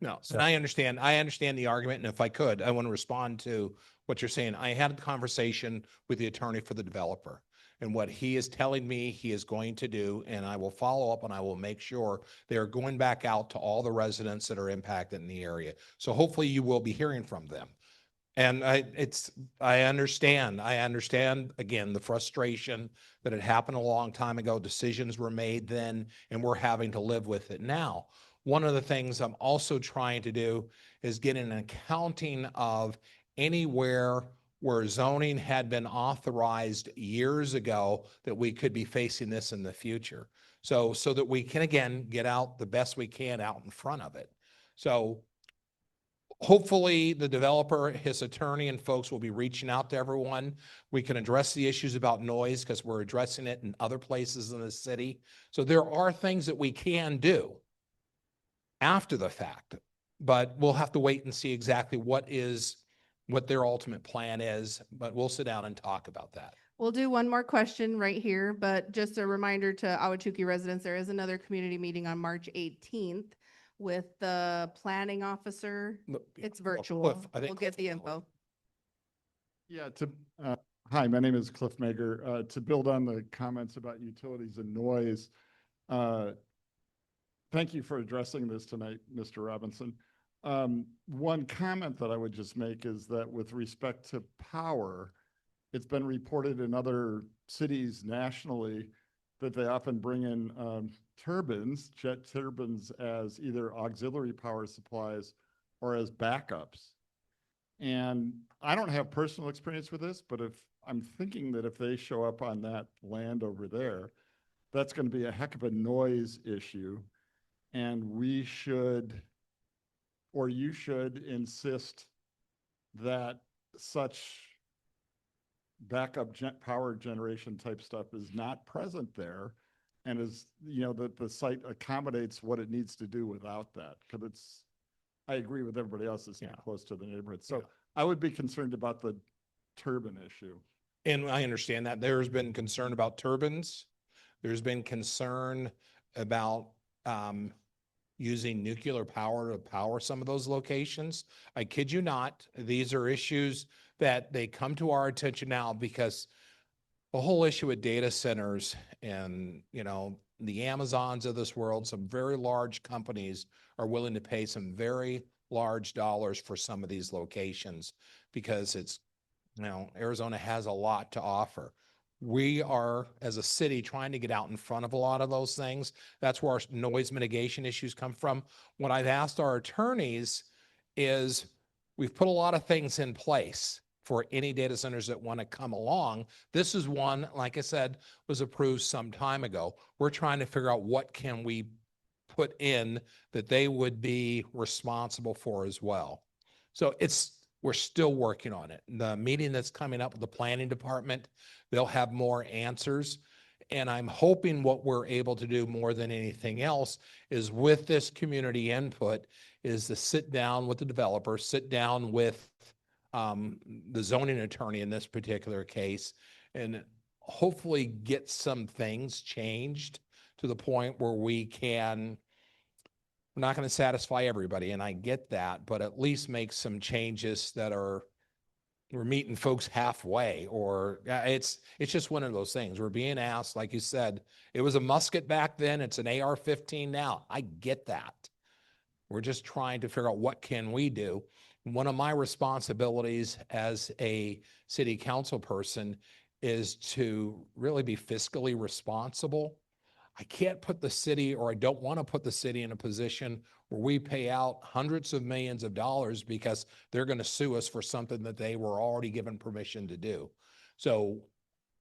Speaker 12: No, and I understand the argument, and if I could, I want to respond to what you're saying. I had a conversation with the attorney for the developer, and what he is telling me he is going to do, and I will follow up and I will make sure they are going back out to all the residents that are impacted in the area. So hopefully you will be hearing from them. And I understand, again, the frustration that it happened a long time ago. Decisions were made then, and we're having to live with it now. One of the things I'm also trying to do is get an accounting of anywhere where zoning had been authorized years ago that we could be facing this in the future. So that we can, again, get out the best we can out in front of it. So hopefully the developer, his attorney, and folks will be reaching out to everyone. We can address the issues about noise because we're addressing it in other places in the city. So there are things that we can do after the fact, but we'll have to wait and see exactly what their ultimate plan is, but we'll sit down and talk about that.
Speaker 10: We'll do one more question right here, but just a reminder to Ahwatukee residents, there is another community meeting on March 18th with the planning officer. It's virtual.
Speaker 12: Cliff, I think
Speaker 10: We'll get the info.
Speaker 15: Yeah, hi, my name is Cliff Mager. To build on the comments about utilities and noise, thank you for addressing this tonight, Mr. Robinson. One comment that I would just make is that with respect to power, it's been reported in other cities nationally that they often bring in jet turbines as either auxiliary power supplies or as backups. And I don't have personal experience with this, but I'm thinking that if they show up on that land over there, that's going to be a heck of a noise issue. And we should, or you should insist that such backup power generation type stuff is not present there, and is, that the site accommodates what it needs to do without that. Because I agree with everybody else that's close to the neighborhood. So I would be concerned about the turbine issue.
Speaker 12: And I understand that there's been concern about turbines. There's been concern about using nuclear power to power some of those locations. I kid you not, these are issues that they come to our attention now because the whole issue with data centers and, the Amazons of this world, some very large companies are willing to pay some very large dollars for some of these locations because Arizona has a lot to offer. We are, as a city, trying to get out in front of a lot of those things. That's where our noise mitigation issues come from. What I've asked our attorneys is we've put a lot of things in place for any data centers that want to come along. This is one, like I said, was approved some time ago. We're trying to figure out what can we put in that they would be responsible for as well. So we're still working on it. The meeting that's coming up with the planning department, they'll have more answers. And I'm hoping what we're able to do more than anything else is with this community input is to sit down with the developer, sit down with the zoning attorney in this particular case, and hopefully get some things changed to the point where we're not going to satisfy everybody. And I get that, but at least make some changes that we're meeting folks halfway, or it's just one of those things. We're being asked, like you said, it was a musket back then. It's an AR-15 now. I get that. We're just trying to figure out what can we do. One of my responsibilities as a city council person is to really be fiscally responsible. I can't put the city, or I don't want to put the city in a position where we pay out hundreds of millions of dollars because they're going to sue us for something that they were already given permission to do. So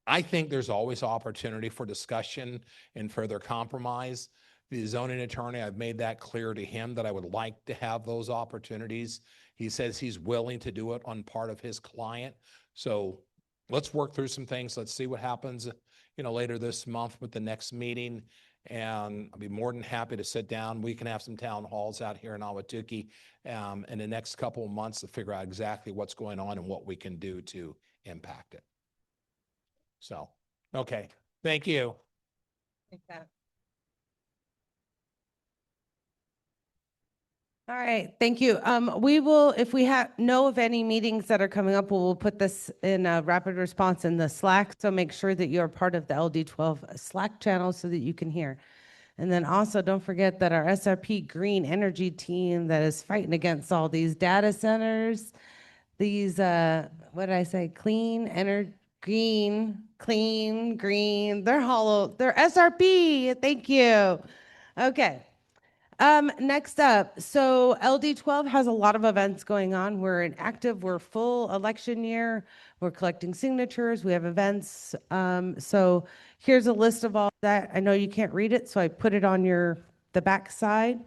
Speaker 12: I think there's always opportunity for discussion and further compromise. The zoning attorney, I've made that clear to him that I would like to have those opportunities. He says he's willing to do it on part of his client. So let's work through some things. Let's see what happens, later this month with the next meeting. And I'll be more than happy to sit down. We can have some town halls out here in Ahwatukee in the next couple of months to figure out exactly what's going on and what we can do to impact it. So, okay. Thank you.
Speaker 1: Take that. All right, thank you. We will, if we know of any meetings that are coming up, we'll put this in a rapid response in the Slack. So make sure that you're part of the LD12 Slack channel so that you can hear. And then also don't forget that our SRP Green Energy team that is fighting against all these data centers, these, what did I say? Green, they're hollow, they're SRP. Thank you. Okay. Next up, so LD12 has a lot of events going on. We're full election year. We're collecting signatures. We have events. So here's a list of all that. I know you can't read it, so I put it on the back side.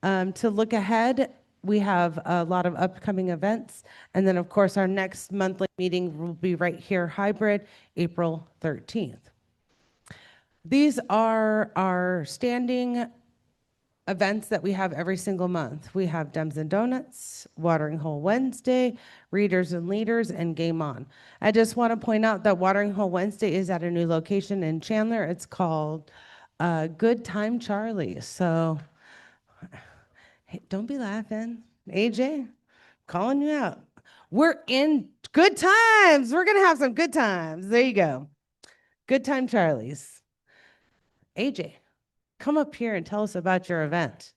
Speaker 1: To look ahead, we have a lot of upcoming events. And then of course, our next monthly meeting will be right here, hybrid, April 13th. These are our standing events that we have every single month. We have Dems and Donuts, Watering Hole Wednesday, Readers and Leaders, and Game On. I just want to point out that Watering Hole Wednesday is at a new location in Chandler. It's called Good Time Charlie. So hey, don't be laughing. AJ, calling you out. We're in good times. We're going to have some good times. There you go. Good Time Charlie's. AJ, come up here and tell us about your event.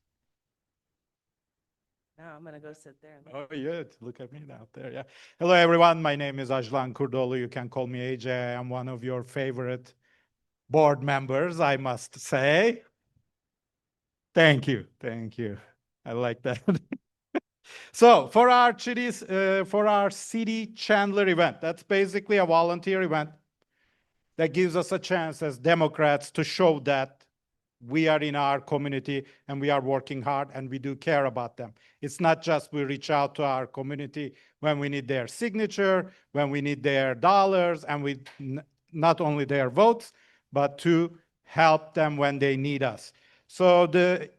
Speaker 1: Now I'm gonna go sit there.
Speaker 16: Oh yeah, look at me out there. Yeah. Hello everyone. My name is Ajlan Kurdolu. You can call me AJ. I'm one of your favorite board members, I must say. Thank you. Thank you. I like that. So for our city Chandler event, that's basically a volunteer event that gives us a chance as Democrats to show that we are in our community and we are working hard and we do care about them. It's not just we reach out to our community when we need their signature, when we need their dollars, and not only their votes, but to help them when they need us. So the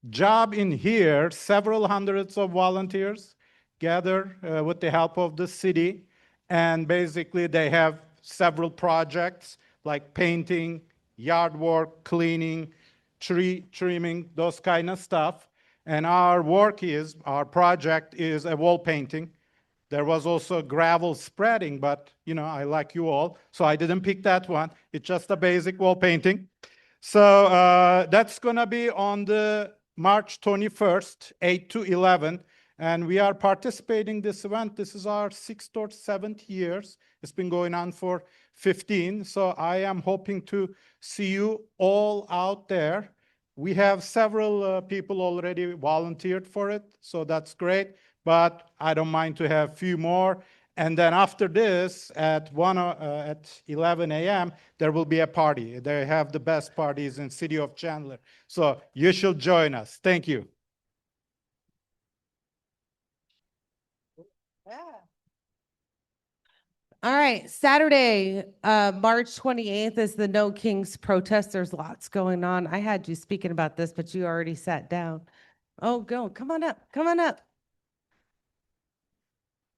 Speaker 16: job in here, several hundreds of volunteers gather with the help of the city, and basically they have several projects like painting, yard work, cleaning, tree trimming, those kind of stuff. And our project is a wall painting. There was also gravel spreading, but I like you all, so I didn't pick that one. It's just a basic wall painting. So that's gonna be on the March 21st, 8 to 11. And we are participating in this event. This is our 6th or 7th years. It's been going on for 15. So I am hoping to see you all out there. We have several people already volunteered for it, so that's great. But I don't mind to have a few more. And then after this, at 11 a.m., there will be a party. They have the best parties in city of Chandler. So you should join us. Thank you.
Speaker 1: Yeah. All right, Saturday, March 28th is the No Kings protest. There's lots going on. I had you speaking about this, but you already sat down. Oh, go, come on up, come on up.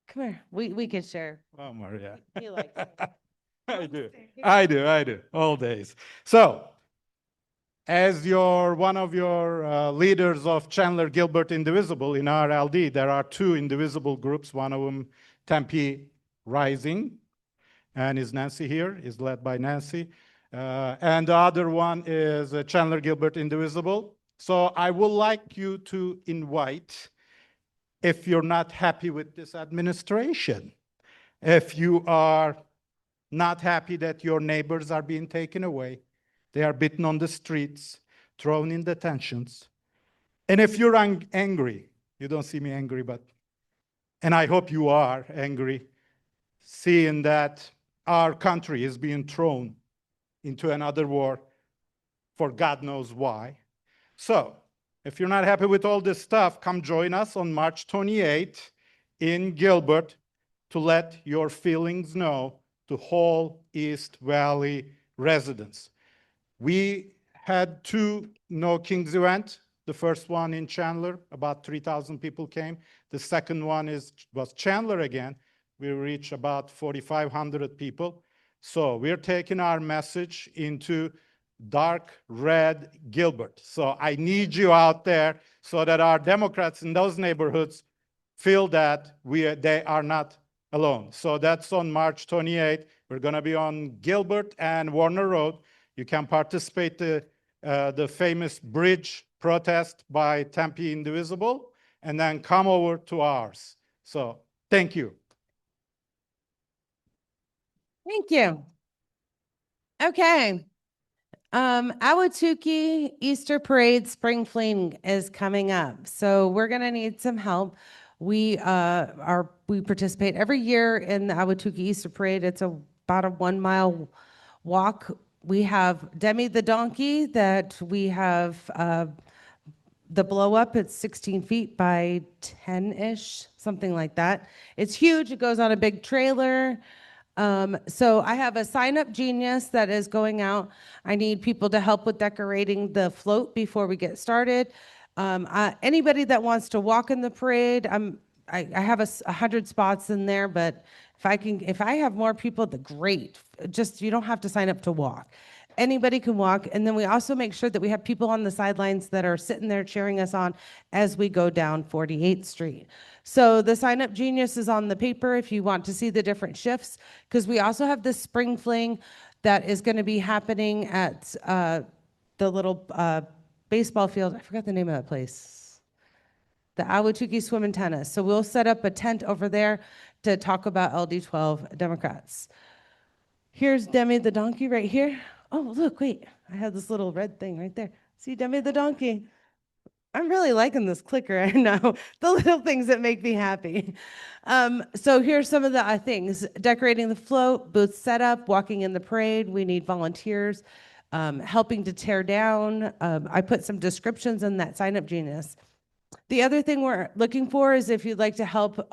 Speaker 1: Come here, we can share.
Speaker 16: Oh, Maria.
Speaker 1: He likes it.
Speaker 16: I do, all days. So, as one of your leaders of Chandler Gilbert Indivisible in our LD, there are two indivisible groups, one of them Tempe Rising, and is Nancy here, is led by Nancy. And the other one is Chandler Gilbert Indivisible. So I would like you to invite, if you're not happy with this administration, if you are not happy that your neighbors are being taken away, they are beaten on the streets, thrown in detentions, and if you're angry, you don't see me angry, and I hope you are angry, seeing that our country is being thrown into another war for God knows why. So, if you're not happy with all this stuff, come join us on March 28th in Gilbert to let your feelings know to whole East Valley residents. We had two No Kings events. The first one in Chandler, about 3,000 people came. The second one was Chandler again. We reached about 4,500 people. So we're taking our message into dark red Gilbert. So I need you out there so that our Democrats in those neighborhoods feel that they are not alone. So that's on March 28th. We're going to be on Gilbert and Warner Road. You can participate the famous bridge protest by Tempe Indivisible, and then come over to ours. So thank you.
Speaker 1: Thank you. Okay. Ahwatukee Easter Parade Spring Fling is coming up. So we're gonna need some help. We participate every year in the Ahwatukee Easter Parade. It's about a 1 mile walk. We have Demi the donkey that we have the blow up. It's 16 feet by 10-ish, something like that. It's huge. It goes on a big trailer. So I have a sign up genius that is going out. I need people to help with decorating the float before we get started. Anybody that wants to walk in the parade, I have 100 spots in there, but if I have more people, great. Just, you don't have to sign up to walk. Anybody can walk. And then we also make sure that we have people on the sidelines that are sitting there cheering us on as we go down 48th Street. So the sign up genius is on the paper if you want to see the different shifts, because we also have this spring fling that is going to be happening at the little baseball field. I forgot the name of that place. The Ahwatukee Swim and Tennis. So we'll set up a tent over there to talk about LD12 Democrats. Here's Demi the donkey right here. Oh, look, wait. I have this little red thing right there. See Demi the donkey? I'm really liking this clicker. I know, the little things that make me happy. So here's some of the things. Decorating the float, booth setup, walking in the parade. We need volunteers, helping to tear down. I put some descriptions in that sign up genius. The other thing we're looking for is if you'd like to help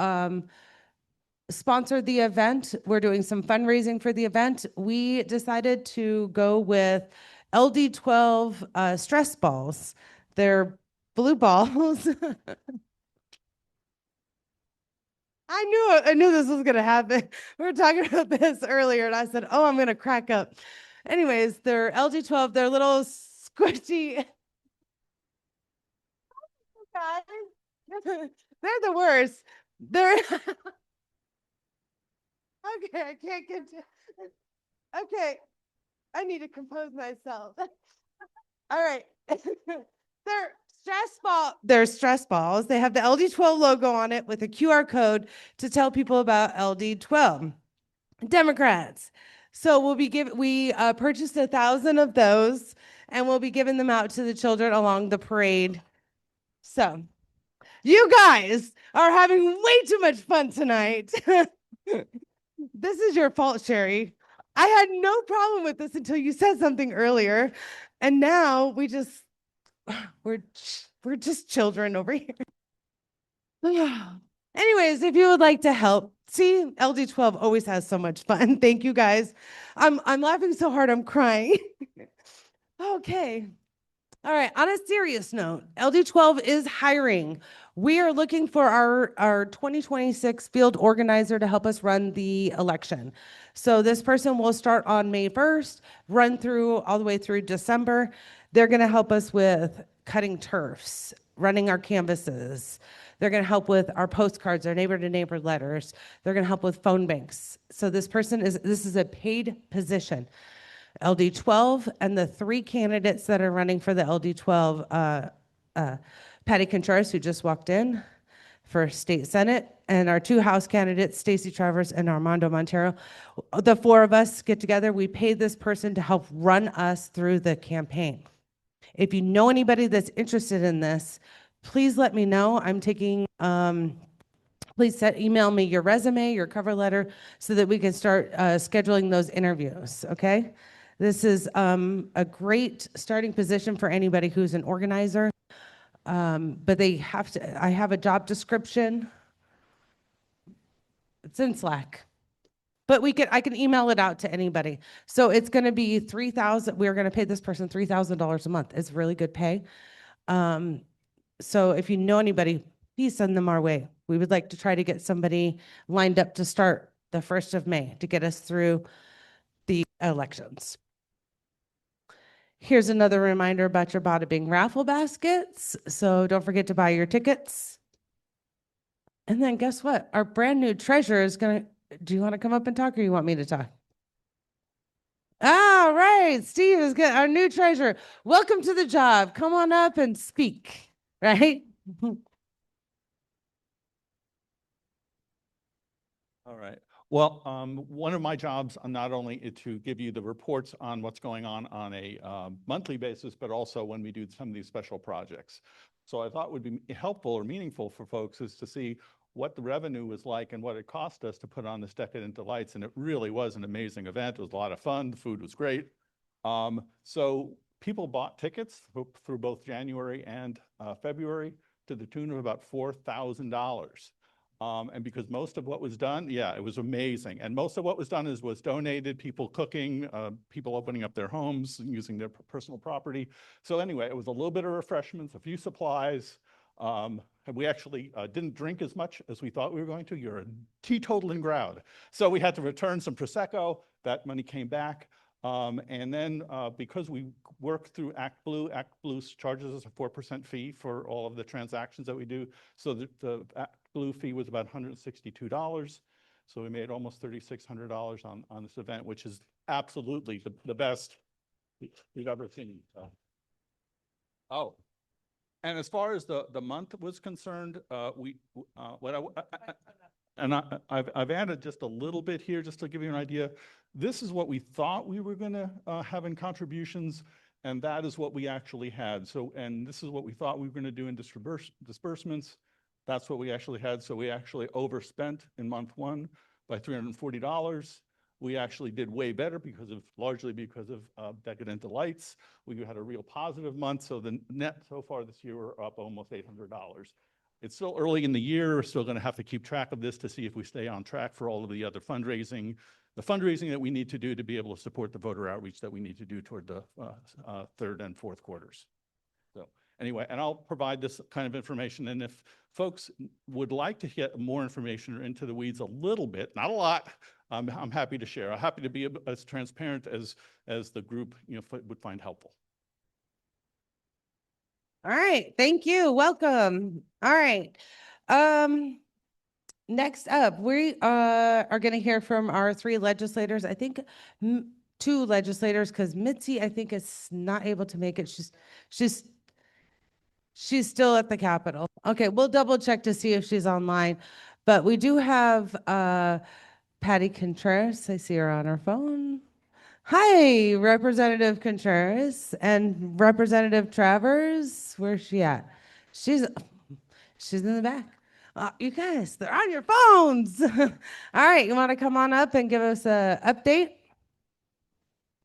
Speaker 1: sponsor the event. We're doing some fundraising for the event. We decided to go with LD12 stress balls. They're blue balls. I knew this was gonna happen. We were talking about this earlier, and I said, "Oh, I'm gonna crack up." Anyways, they're LD12. They're little squishy. They're the worst. They're okay. I can't get to. Okay, I need to compose myself. All right. They're stress balls. They have the LD12 logo on it with a QR code to tell people about LD12 Democrats. So we purchased 1,000 of those, and we'll be giving them out to the children along the parade. So you guys are having way too much fun tonight. This is your fault, Sherry. I had no problem with this until you said something earlier. And now we're just children over here. Anyways, if you would like to help, see, LD12 always has so much fun. Thank you guys. I'm laughing so hard I'm crying. Okay. All right, on a serious note, LD12 is hiring. We are looking for our 2026 field organizer to help us run the election. So this person will start on May 1st, run through all the way through December. They're gonna help us with cutting turfs, running our canvases. They're gonna help with our postcards, our neighbor-to-neighbor letters. They're gonna help with phone banks. So this is a paid position. LD12 and the 3 candidates that are running for the LD12, Patty Contreras, who just walked in for state senate, and our 2 House candidates, Stacey Travers and Armando Montero. The 4 of us get together. We pay this person to help run us through the campaign. If you know anybody that's interested in this, please let me know. I'm taking, please email me your resume, your cover letter, so that we can start scheduling those interviews, okay? This is a great starting position for anybody who's an organizer, but I have a job description. It's in Slack, but I can email it out to anybody. So it's gonna be we're gonna pay this person $3,000 a month. It's really good pay. So if you know anybody, please send them our way. We would like to try to get somebody lined up to start the 1st of May to get us through the elections. Here's another reminder about your Bada Bing raffle baskets. So don't forget to buy your tickets. And then guess what? Our brand new treasurer is going to, do you want to come up and talk or you want me to talk? All right, Steve is good. Our new treasurer. Welcome to the job. Come on up and speak, right?
Speaker 11: All right. Well, one of my jobs not only to give you the reports on what's going on a monthly basis, but also when we do some of these special projects. So I thought would be helpful or meaningful for folks is to see what the revenue was like and what it cost us to put on this Decadent Delights. And it really was an amazing event. It was a lot of fun. The food was great. So people bought tickets through both January and February to the tune of about $4,000. And because most of what was done, yeah, it was amazing. And most of what was done was donated, people cooking, people opening up their homes, using their personal property. So anyway, it was a little bit of refreshments, a few supplies. And we actually didn't drink as much as we thought we were going to. You're a teetotaling crowd. So we had to return some Prosecco. That money came back. And then because we work through Act Blue charges us a 4% fee for all of the transactions that we do. So the Act Blue fee was about $162. So we made almost $3,600 on this event, which is absolutely the best we've ever seen. So. Oh, and as far as the month was concerned, I've added just a little bit here just to give you an idea. This is what we thought we were going to have in contributions, and that is what we actually had. So, and this is what we thought we were going to do in disbursements. That's what we actually had. So we actually overspent in month one by $340. We actually did way better largely because of Decadent Delights. We had a real positive month. So the net so far this year, we're up almost $800. It's still early in the year. We're still going to have to keep track of this to see if we stay on track for all of the other fundraising, that we need to do to be able to support the voter outreach that we need to do toward the third and fourth quarters. So anyway, and I'll provide this kind of information. And if folks would like to get more information or into the weeds a little bit, not a lot, I'm happy to share. I'm happy to be as transparent as the group would find helpful.
Speaker 1: All right, thank you. Welcome. All right. Next up, we are going to hear from our three legislators. I think two legislators, because Mitzi, I think, is not able to make it. She's still at the Capitol. Okay, we'll double check to see if she's online. But we do have Patty Contreras. I see her on her phone. Hi, Representative Contreras and Representative Travers. Where's she at? She's in the back. You guys, they're on your phones. All right, you want to come on up and give us an update?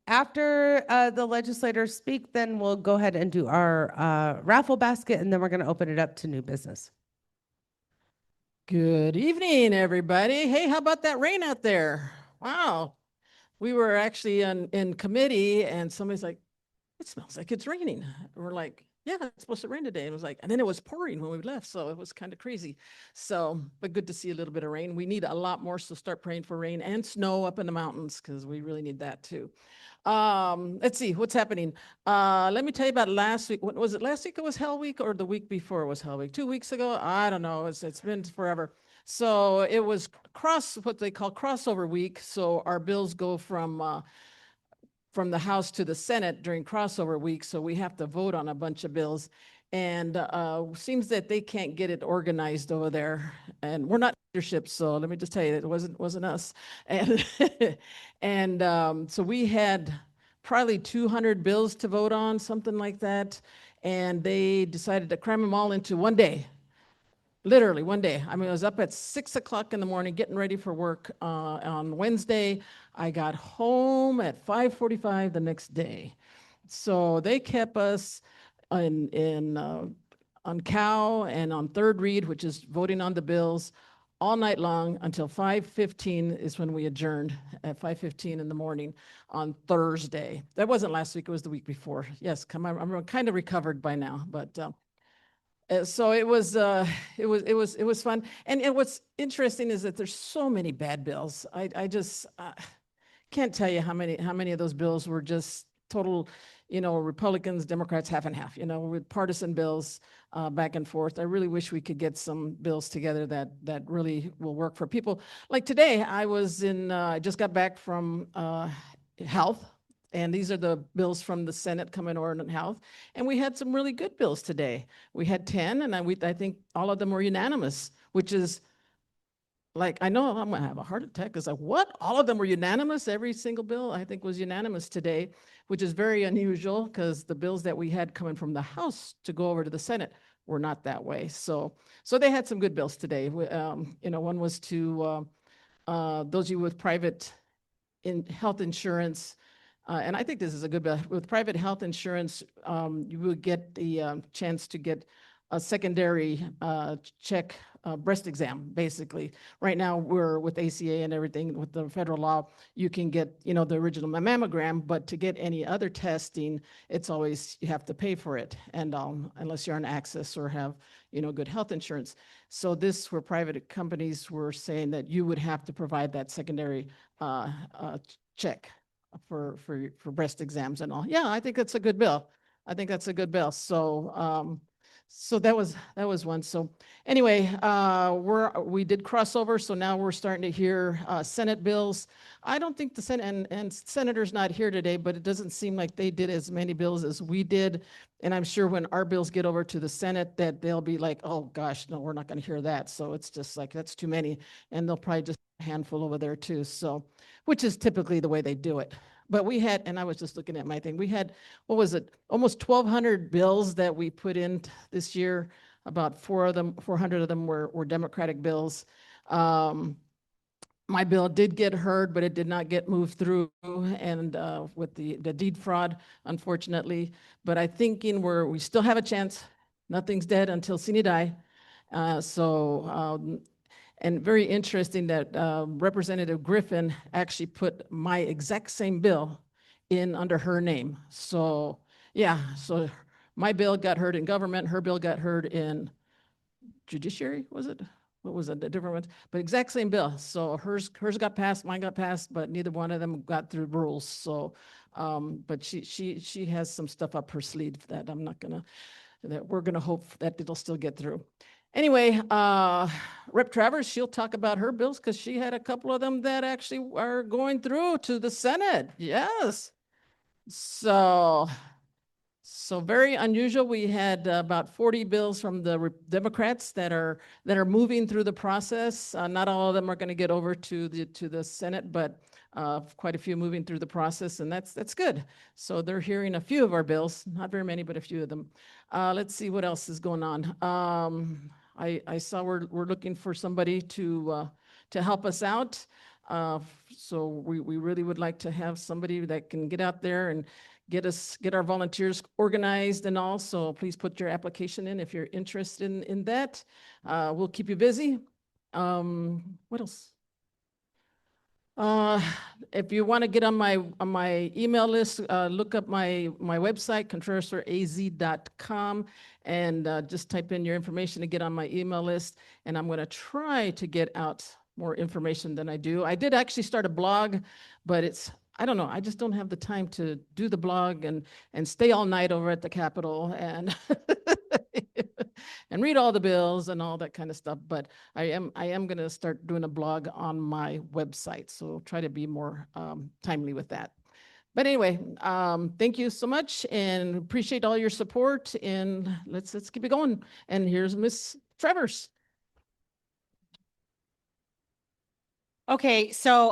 Speaker 1: After the legislators speak, then we'll go ahead and do our raffle basket, and then we're going to open it up to new business.
Speaker 17: Good evening, everybody. Hey, how about that rain out there? Wow. We were actually in committee and somebody's like, it smells like it's raining. We're like, yeah, it's supposed to rain today. And it was like, and then it was pouring when we left. So it was kind of crazy. So, but good to see a little bit of rain. We need a lot more. So start praying for rain and snow up in the mountains because we really need that too. Let's see what's happening. Let me tell you about last week. What was it? Last week it was Hell Week, or the week before it was Hell Week? 2 weeks ago? I don't know. It's been forever. So it was what they call crossover week. So our bills go from the House to the Senate during crossover week. So we have to vote on a bunch of bills. And seems that they can't get it organized over there. And we're not leadership, so let me just tell you, it wasn't us. And and so we had probably 200 bills to vote on, something like that. And they decided to cram them all into one day. Literally one day. I mean, I was up at 6 o'clock in the morning getting ready for work on Wednesday. I got home at 5:45 the next day. So they kept us on cow and on third read, which is voting on the bills, all night long until 5:15 is when we adjourned at 5:15 in the morning on Thursday. That wasn't last week, it was the week before. Yes, I'm kind of recovered by now, but so it was fun. And what's interesting is that there's so many bad bills. I just can't tell you how many of those bills were just total, Republicans, Democrats, half and half, with partisan bills back and forth. I really wish we could get some bills together that really will work for people. Like today, I just got back from health. And these are the bills from the Senate coming over on health. And we had some really good bills today. We had 10, and I think all of them were unanimous, which is like, I know I'm gonna have a heart attack because what? All of them were unanimous? Every single bill I think was unanimous today, which is very unusual because the bills that we had coming from the House to go over to the Senate were not that way. So they had some good bills today. One was to those of you with private health insurance. And I think this is a good bill. With private health insurance, you will get the chance to get a secondary check breast exam, basically. Right now, we're with ACA and everything, with the federal law, you can get, the original mammogram, but to get any other testing, it's always, you have to pay for it. And unless you're on access or have, good health insurance. So this, where private companies were saying that you would have to provide that secondary check for breast exams and all. Yeah, I think that's a good bill. So that was one. So anyway, we did cross over. So now we're starting to hear Senate bills. I don't think the Senate and senators not here today, but it doesn't seem like they did as many bills as we did. And I'm sure when our bills get over to the Senate that they'll be like, oh gosh, no, we're not going to hear that. So it's just like, that's too many. And they'll probably just a handful over there too. So, which is typically the way they do it. But we had, and I was just looking at my thing, we had, what was it, almost 1,200 bills that we put in this year. About 400 of them were Democratic bills. My bill did get heard, but it did not get moved through, and with the deed fraud, unfortunately. But I think we still have a chance. Nothing's dead until sine die. And very interesting that Representative Griffin actually put my exact same bill in under her name. So yeah, so my bill got heard in government, her bill got heard in judiciary, was it? What was it, the different ones? But exact same bill. So hers got passed, mine got passed, but neither one of them got through rules. So, but she has some stuff up her sleeve that we're gonna hope that it'll still get through. Anyway, Rep. Travers, she'll talk about her bills because she had a couple of them that actually are going through to the Senate. Yes. So very unusual. We had about 40 bills from the Democrats that are moving through the process. Not all of them are going to get over to the Senate, but quite a few moving through the process, and that's good. So they're hearing a few of our bills, not very many, but a few of them. Let's see what else is going on. I saw we're looking for somebody to help us out. So we really would like to have somebody that can get out there and get our volunteers organized and all. So please put your application in if you're interested in that. We'll keep you busy. What else? If you want to get on my email list, look up my website, contrerasforaz.com, and just type in your information to get on my email list. And I'm going to try to get out more information than I do. I did actually start a blog, but I don't know. I just don't have the time to do the blog and stay all night over at the Capitol and and read all the bills and all that kind of stuff. But I am going to start doing a blog on my website. So try to be more timely with that. But anyway, thank you so much and appreciate all your support. And let's keep it going. And here's Miss Travers.
Speaker 18: Okay, so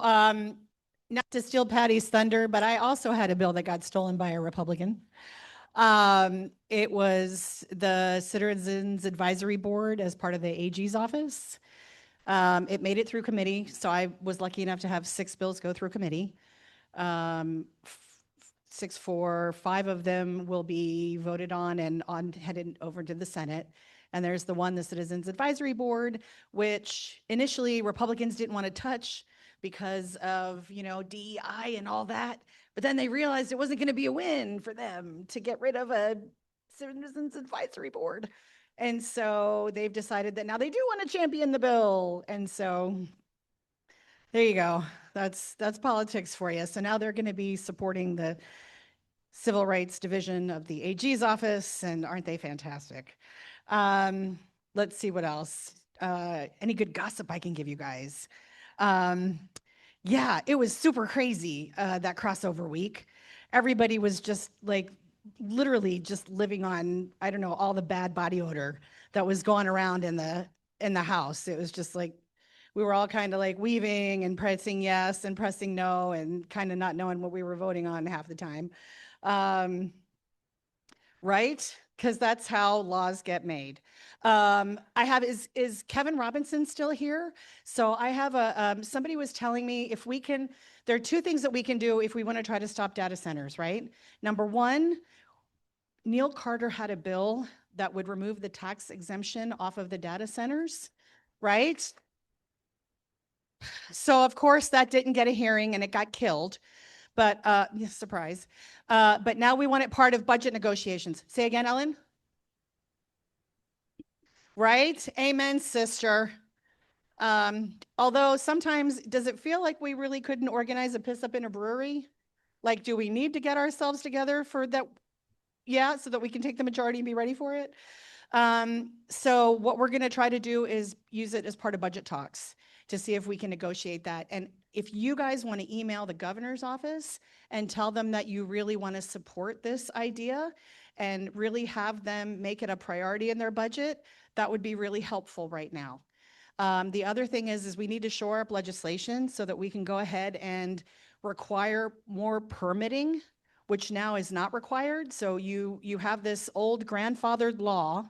Speaker 18: not to steal Patty's thunder, but I also had a bill that got stolen by a Republican. It was the Citizens Advisory Board as part of the AG's office. It made it through committee, so I was lucky enough to have 6 bills go through committee. 5 of them will be voted on and headed over to the Senate. And there's the one, the Citizens Advisory Board, which initially Republicans didn't want to touch because of, DEI and all that. But then they realized it wasn't going to be a win for them to get rid of a Citizens Advisory Board. And so they've decided that now they do want to champion the bill. And so there you go. That's politics for you. So now they're going to be supporting the Civil Rights Division of the AG's office, and aren't they fantastic? Let's see what else. Any good gossip I can give you guys? Yeah, it was super crazy, that crossover week. Everybody was just like literally just living on, I don't know, all the bad body odor that was going around in the house. It was just like we were all kind of like weaving and pressing yes and pressing no and kind of not knowing what we were voting on half the time. Right? Because that's how laws get made. Is Kevin Robinson still here? So I have somebody was telling me if we can, there are two things that we can do if we want to try to stop data centers, right? Number one, Neil Carter had a bill that would remove the tax exemption off of the data centers, right? So of course that didn't get a hearing and it got killed. But yeah, surprise. But now we want it part of budget negotiations. Say again, Ellen? Right? Amen, sister. Although sometimes, does it feel like we really couldn't organize a piss up in a brewery? Like, do we need to get ourselves together for that? Yeah, so that we can take the majority and be ready for it. So what we're going to try to do is use it as part of budget talks to see if we can negotiate that. And if you guys want to email the governor's office and tell them that you really want to support this idea and really have them make it a priority in their budget, that would be really helpful right now. The other thing is we need to shore up legislation so that we can go ahead and require more permitting, which now is not required. So you have this old grandfathered law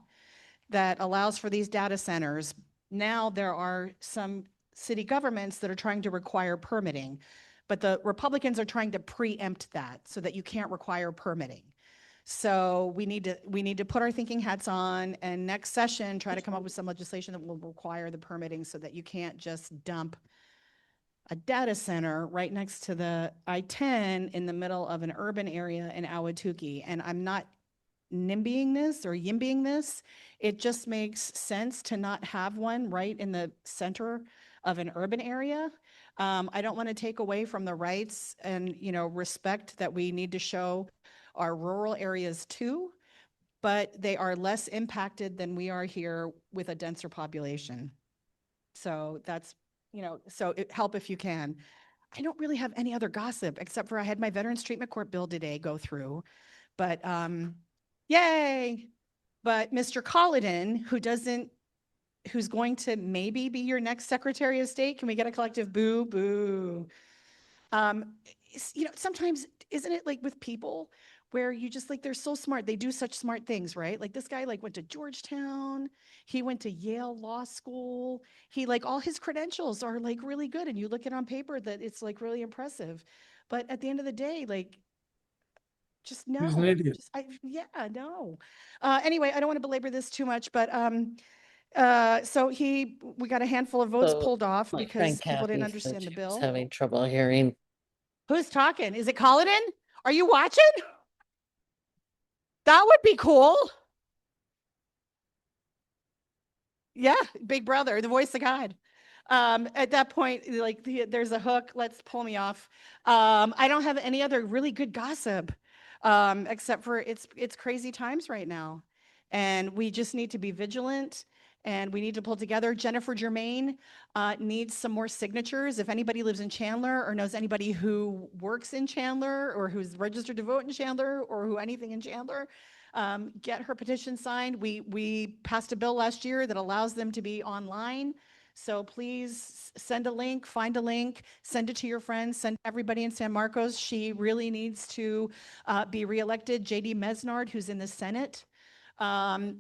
Speaker 18: that allows for these data centers. Now there are some city governments that are trying to require permitting, but the Republicans are trying to preempt that so that you can't require permitting. So we need to put our thinking hats on and next session try to come up with some legislation that will require the permitting so that you can't just dump a data center right next to the I-10 in the middle of an urban area in Ahwatukee. And I'm not NIMBYing this or YIMBYing this. It just makes sense to not have one right in the center of an urban area. I don't want to take away from the rights and, respect that we need to show our rural areas too, but they are less impacted than we are here with a denser population. So that's, so help if you can. I don't really have any other gossip except for I had my Veterans Treatment Court bill today go through, but yay. But Mr. Colladin, who's going to maybe be your next Secretary of State, can we get a collective boo, boo? Sometimes isn't it like with people where you just like, they're so smart. They do such smart things, right? Like this guy went to Georgetown. He went to Yale Law School. He all his credentials are really good. And you look at it on paper that it's really impressive. But at the end of the day, just no.
Speaker 7: He's an idiot.
Speaker 18: No. Anyway, I don't want to belabor this too much, but so we got a handful of votes pulled off because people didn't understand the bill.
Speaker 19: Having trouble hearing.
Speaker 18: Who's talking? Is it Colladin? Are you watching? That would be cool. Yeah, Big Brother, the voice of God. At that point, there's a hook. Let's pull me off. I don't have any other really good gossip, except for it's crazy times right now, and we just need to be vigilant. And we need to pull together. Jennifer Germain needs some more signatures. If anybody lives in Chandler or knows anybody who works in Chandler or who's registered to vote in Chandler or who anything in Chandler, get her petition signed. We passed a bill last year that allows them to be online. So please send a link, find a link, send it to your friends, send everybody in San Marcos. She really needs to be reelected. JD Mesnard, who's in the Senate,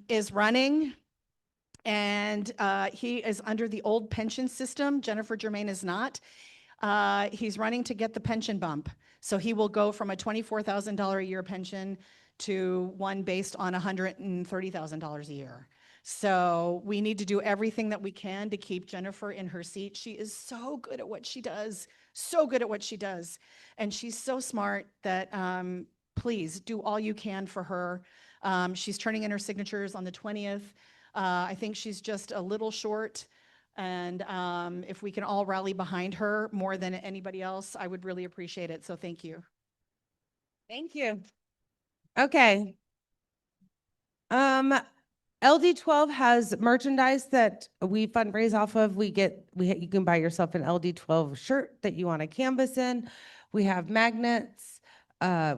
Speaker 18: is running. And he is under the old pension system. Jennifer Germain is not. He's running to get the pension bump. So he will go from a $24,000 a year pension to one based on $130,000 a year. So we need to do everything that we can to keep Jennifer in her seat. She is so good at what she does, so good at what she does. And she's so smart that please do all you can for her. She's turning in her signatures on the 20th. I think she's just a little short. And if we can all rally behind her more than anybody else, I would really appreciate it. So thank you.
Speaker 1: Thank you. Okay. LD12 has merchandise that we fundraise off of. You can buy yourself an LD12 shirt that you want to canvas in. We have magnets.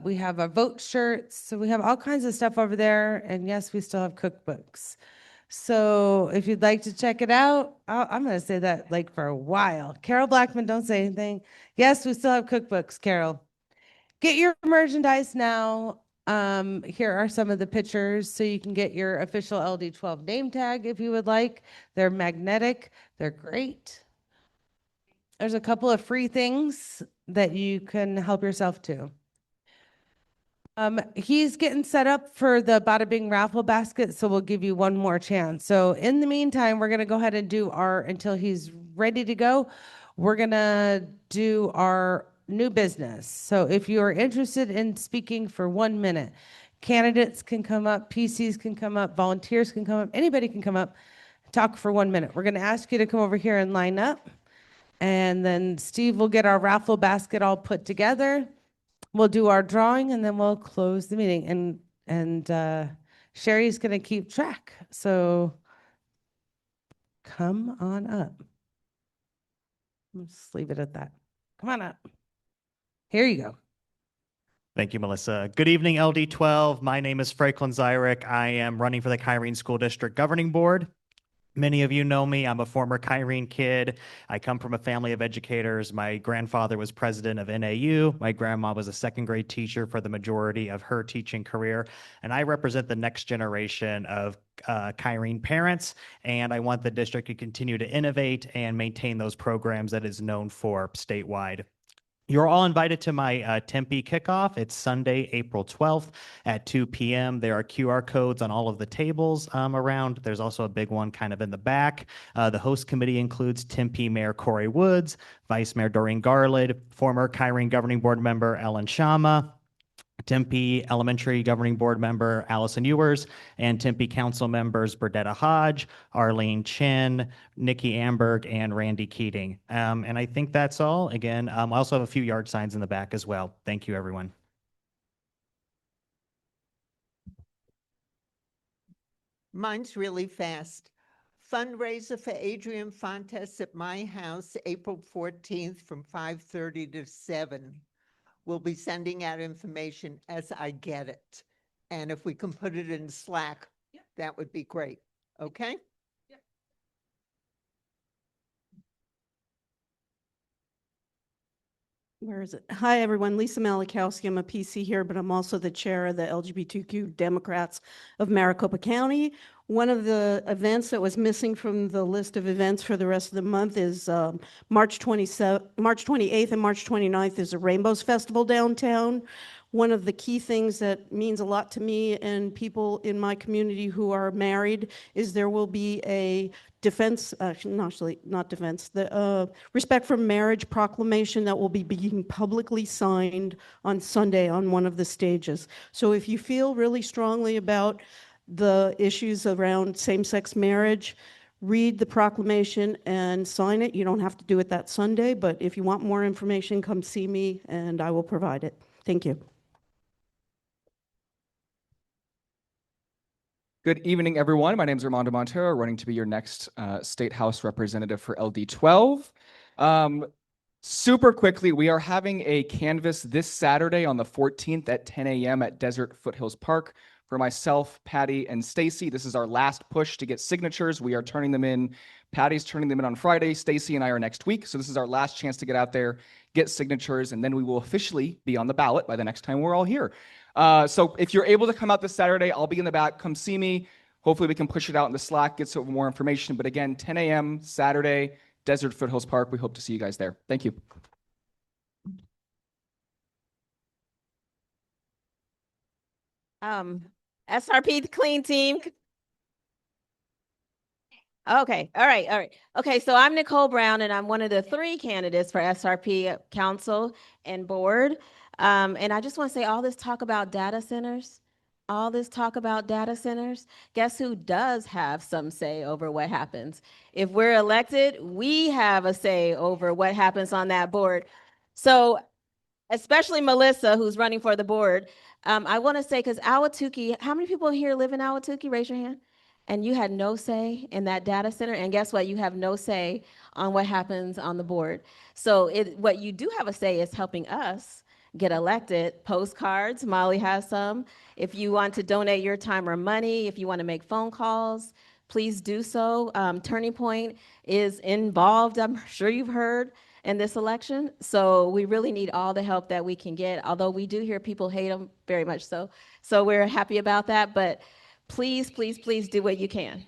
Speaker 1: We have our vote shirts. So we have all kinds of stuff over there. And yes, we still have cookbooks. So if you'd like to check it out, I'm going to say that like for a while. Carol Blackman, don't say anything. Yes, we still have cookbooks, Carol. Get your merchandise now. Here are some of the pictures so you can get your official LD12 name tag if you would like. They're magnetic. They're great. There's a couple of free things that you can help yourself to. He's getting set up for the Bada Bing raffle basket, so we'll give you one more chance. So in the meantime, we're gonna go ahead and do until he's ready to go, we're gonna do our new business. So if you are interested in speaking for 1 minute, candidates can come up, PCs can come up, volunteers can come up, anybody can come up, talk for 1 minute. We're gonna ask you to come over here and line up, and then Steve will get our raffle basket all put together. We'll do our drawing and then we'll close the meeting, and Sherry's gonna keep track. So come on up. Let's leave it at that. Come on up. Here you go.
Speaker 19: Thank you, Melissa. Good evening, LD12. My name is Franklin Zyrek. I am running for the Kyrene School District Governing Board. Many of you know me. I'm a former Kyrene kid. I come from a family of educators. My grandfather was president of NAU. My grandma was a second grade teacher for the majority of her teaching career. And I represent the next generation of Kyrene parents. And I want the district to continue to innovate and maintain those programs that is known for statewide. You're all invited to my Tempe kickoff. It's Sunday, April 12th at 2 p.m. There are QR codes on all of the tables around. There's also a big one kind of in the back. The host committee includes Tempe Mayor Corey Woods, Vice Mayor Doreen Garland, former Kyrene Governing Board member Ellen Shama, Tempe Elementary Governing Board member Allison Ewers, and Tempe Council members Burdetta Hodge, Arlene Chin, Nikki Amberg, and Randy Keating. And I think that's all. Again, I also have a few yard signs in the back as well. Thank you, everyone.
Speaker 20: Mine's really fast. Fundraiser for Adrian Fontes at my house, April 14th from 5:30 to 7. We'll be sending out information as I get it. And if we can put it in Slack, that would be great. Okay?
Speaker 21: Where is it? Hi, everyone. Lisa Malikowski. I'm a PC here, but I'm also the chair of the LGBTQ Democrats of Maricopa County. One of the events that was missing from the list of events for the rest of the month is March 28th and March 29th is a Rainbows Festival downtown. One of the key things that means a lot to me and people in my community who are married is there will be a Respect for Marriage proclamation that will be being publicly signed on Sunday on one of the stages. So if you feel really strongly about the issues around same-sex marriage, read the proclamation and sign it. You don't have to do it that Sunday, but if you want more information, come see me and I will provide it. Thank you.
Speaker 22: Good evening, everyone. My name is Armando Montero, running to be your next State House representative for LD12. Super quickly, we are having a canvas this Saturday on the 14th at 10 a.m. at Desert Foothills Park for myself, Patty, and Stacy. This is our last push to get signatures. We are turning them in. Patty's turning them in on Friday. Stacy and I are next week. So this is our last chance to get out there, get signatures, and then we will officially be on the ballot by the next time we're all here. So if you're able to come out this Saturday, I'll be in the back. Come see me. Hopefully we can push it out in the Slack, get some more information. But again, 10 a.m. Saturday, Desert Foothills Park. We hope to see you guys there. Thank you.
Speaker 23: SRP, the clean team. Okay, all right. Okay, so I'm Nicole Brown, and I'm one of the 3 candidates for SRP Council and Board. And I just want to say all this talk about data centers, guess who does have some say over what happens? If we're elected, we have a say over what happens on that board. So especially Melissa, who's running for the board. I want to say, because Ahwatukee, how many people here live in Ahwatukee? Raise your hand. And you had no say in that data center. And guess what? You have no say on what happens on the board. So what you do have a say is helping us get elected. Postcards, Molly has some. If you want to donate your time or money, if you want to make phone calls, please do so. Turning Point is involved, I'm sure you've heard, in this election. So we really need all the help that we can get, although we do hear people hate them very much so. So we're happy about that, but please, please, please do what you can.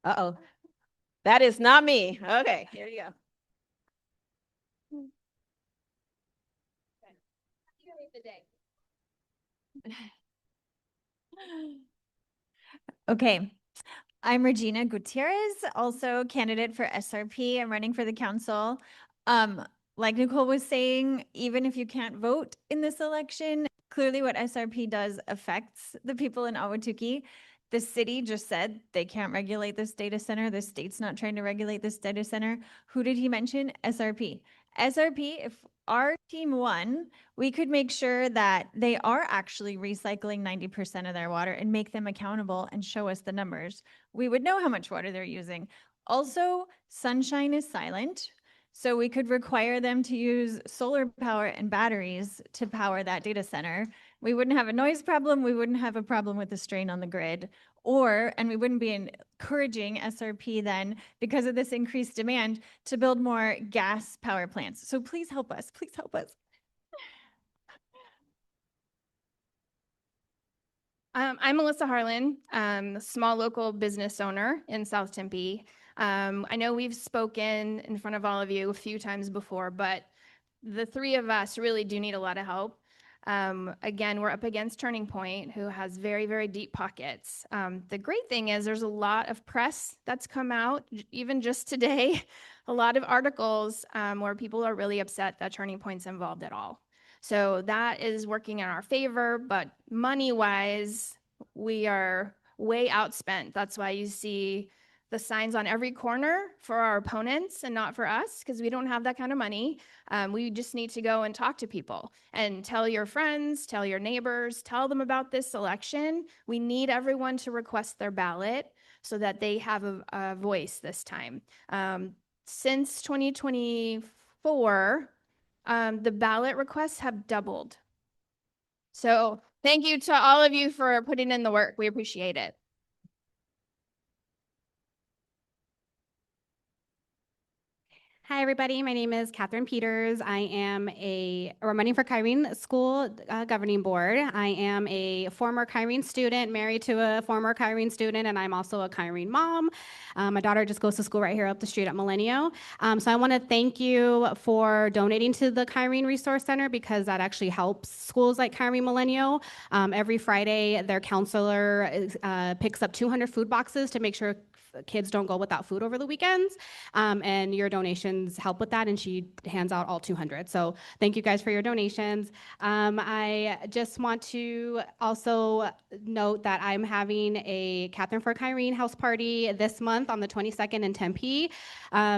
Speaker 23: Uh-oh. That is not me. Okay, here you go.
Speaker 3: Okay. I'm Regina Gutierrez, also candidate for SRP. I'm running for the council. Like Nicole was saying, even if you can't vote in this election, clearly what SRP does affects the people in Ahwatukee. The city just said they can't regulate this data center. The state's not trying to regulate this data center. Who did he mention? SRP. SRP, if our team won, we could make sure that they are actually recycling 90% of their water and make them accountable and show us the numbers. We would know how much water they're using. Also, sunshine is silent. So we could require them to use solar power and batteries to power that data center. We wouldn't have a noise problem. We wouldn't have a problem with the strain on the grid. And we wouldn't be encouraging SRP then, because of this increased demand, to build more gas power plants. So please help us. Please help us.
Speaker 4: I'm Melissa Harlan, small local business owner in South Tempe. I know we've spoken in front of all of you a few times before, but the three of us really do need a lot of help. Again, we're up against Turning Point, who has very, very deep pockets. The great thing is there's a lot of press that's come out, even just today, a lot of articles where people are really upset that Turning Point's involved at all. So that is working in our favor, but money-wise, we are way outspent. That's why you see the signs on every corner for our opponents and not for us, because we don't have that kind of money. We just need to go and talk to people and tell your friends, tell your neighbors, tell them about this election. We need everyone to request their ballot so that they have a voice this time. Since 2024, the ballot requests have doubled. So thank you to all of you for putting in the work. We appreciate it.
Speaker 6: Hi, everybody. My name is Catherine Peters. I am running for Kyrene School Governing Board. I am a former Kyrene student, married to a former Kyrene student, and I'm also a Kyrene mom. My daughter just goes to school right here up the street at Millennium. So I want to thank you for donating to the Kyrene Resource Center, because that actually helps schools like Kyrene Millennium. Every Friday, their counselor picks up 200 food boxes to make sure kids don't go without food over the weekends, and your donations help with that, and she hands out all 200. So thank you guys for your donations. I just want to also note that I'm having a Catherine for Kyrene house party this month on the 22nd in Tempe.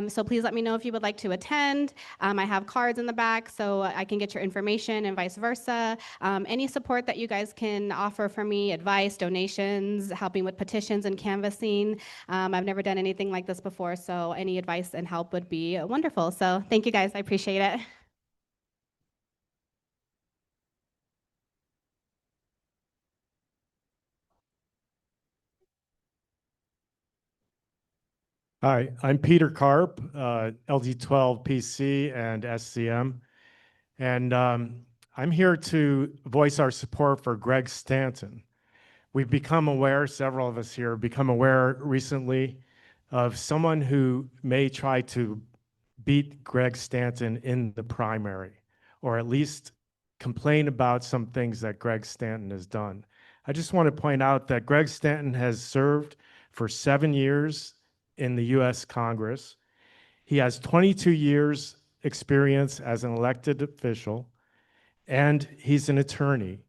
Speaker 6: So please let me know if you would like to attend. I have cards in the back so I can get your information and vice versa. Any support that you guys can offer for me, advice, donations, helping with petitions and canvassing. I've never done anything like this before, so any advice and help would be wonderful. So thank you guys, I appreciate it.
Speaker 24: Hi, I'm Peter Karp, LD12 PC and SCM. And I'm here to voice our support for Greg Stanton. We've become aware, several of us here, become aware recently of someone who may try to beat Greg Stanton in the primary, or at least complain about some things that Greg Stanton has done. I just want to point out that Greg Stanton has served for 7 years in the U.S. Congress. He has 22 years experience as an elected official, and he's an attorney.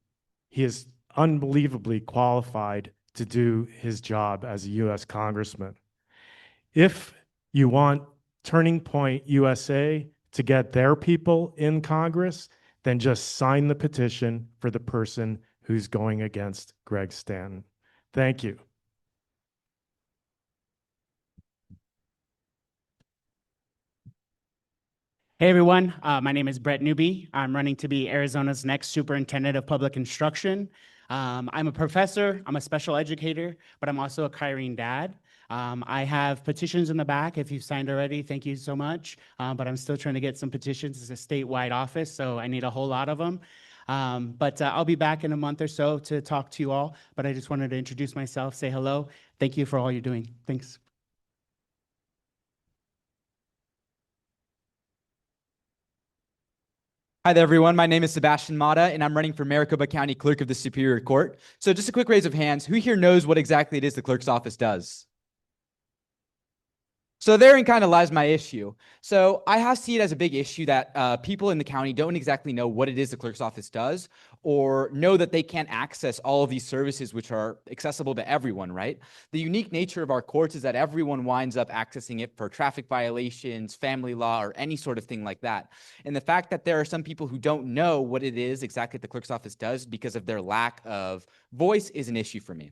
Speaker 24: He is unbelievably qualified to do his job as a U.S. congressman. If you want Turning Point USA to get their people in Congress, then just sign the petition for the person who's going against Greg Stanton. Thank you.
Speaker 2: Hey everyone, my name is Brett Newby. I'm running to be Arizona's next superintendent of public instruction. I'm a professor, I'm a special educator, but I'm also a Kyrene dad. I have petitions in the back. If you've signed already, thank you so much. But I'm still trying to get some petitions. It's a statewide office, so I need a whole lot of them. But I'll be back in a month or so to talk to you all. But I just wanted to introduce myself, say hello. Thank you for all you're doing. Thanks.
Speaker 5: Hi there, everyone. My name is Sebastian Mata, and I'm running for Maricopa County Clerk of the Superior Court. So just a quick raise of hands. Who here knows what exactly it is the clerk's office does? So therein kind of lies my issue. So I see it as a big issue that people in the county don't exactly know what it is the clerk's office does, or know that they can't access all of these services which are accessible to everyone, right? The unique nature of our courts is that everyone winds up accessing it for traffic violations, family law, or any sort of thing like that. And the fact that there are some people who don't know what it is exactly the clerk's office does because of their lack of voice is an issue for me.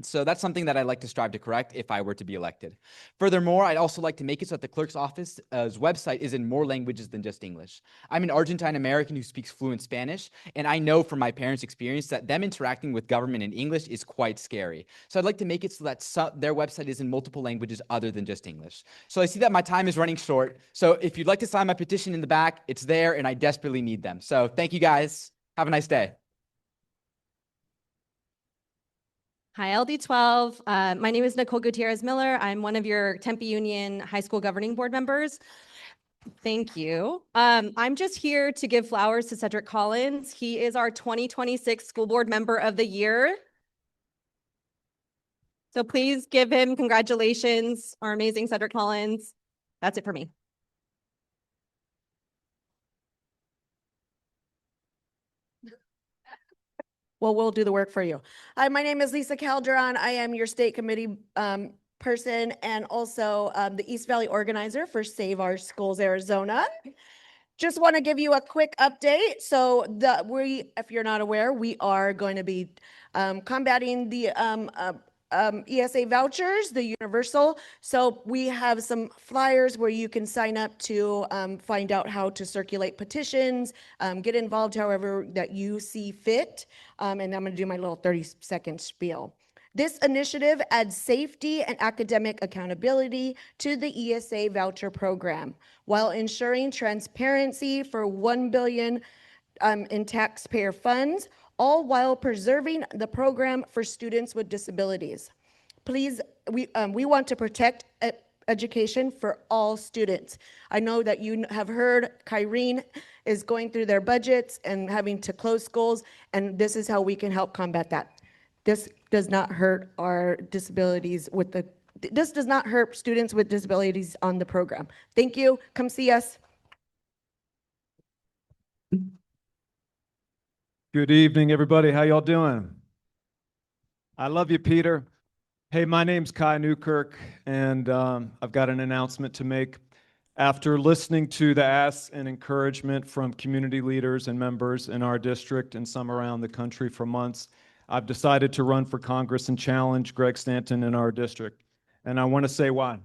Speaker 5: So that's something that I'd like to strive to correct if I were to be elected. Furthermore, I'd also like to make it so that the clerk's office's website is in more languages than just English. I'm an Argentine American who speaks fluent Spanish, and I know from my parents' experience that them interacting with government in English is quite scary. So I'd like to make it so that their website is in multiple languages other than just English. So I see that my time is running short. So if you'd like to sign my petition in the back, it's there, and I desperately need them. So thank you guys. Have a nice day.
Speaker 8: Hi, LD12. My name is Nicole Gutierrez Miller. I'm one of your Tempe Union High School Governing Board members. Thank you. I'm just here to give flowers to Cedric Collins. He is our 2026 School Board Member of the Year. So please give him congratulations, our amazing Cedric Collins. That's it for me.
Speaker 9: Well, we'll do the work for you. Hi, my name is Lisa Calderon. I am your state committee person and also the East Valley organizer for Save Our Schools Arizona. Just want to give you a quick update. So if you're not aware, we are going to be combating the ESA vouchers, the universal. So we have some flyers where you can sign up to find out how to circulate petitions, get involved however that you see fit. And I'm going to do my little 30-second spiel. This initiative adds safety and academic accountability to the ESA voucher program while ensuring transparency for $1 billion in taxpayer funds, all while preserving the program for students with disabilities. Please, we want to protect education for all students. I know that you have heard Kyrene is going through their budgets and having to close schools, and this is how we can help combat that. This does not hurt our disabilities this does not hurt students with disabilities on the program. Thank you. Come see us.
Speaker 25: Good evening, everybody. How y'all doing? I love you, Peter. Hey, my name's Kai Newkirk, and I've got an announcement to make. After listening to the asks and encouragement from community leaders and members in our district and some around the country for months, I've decided to run for Congress and challenge Greg Stanton in our district. And I want to say why.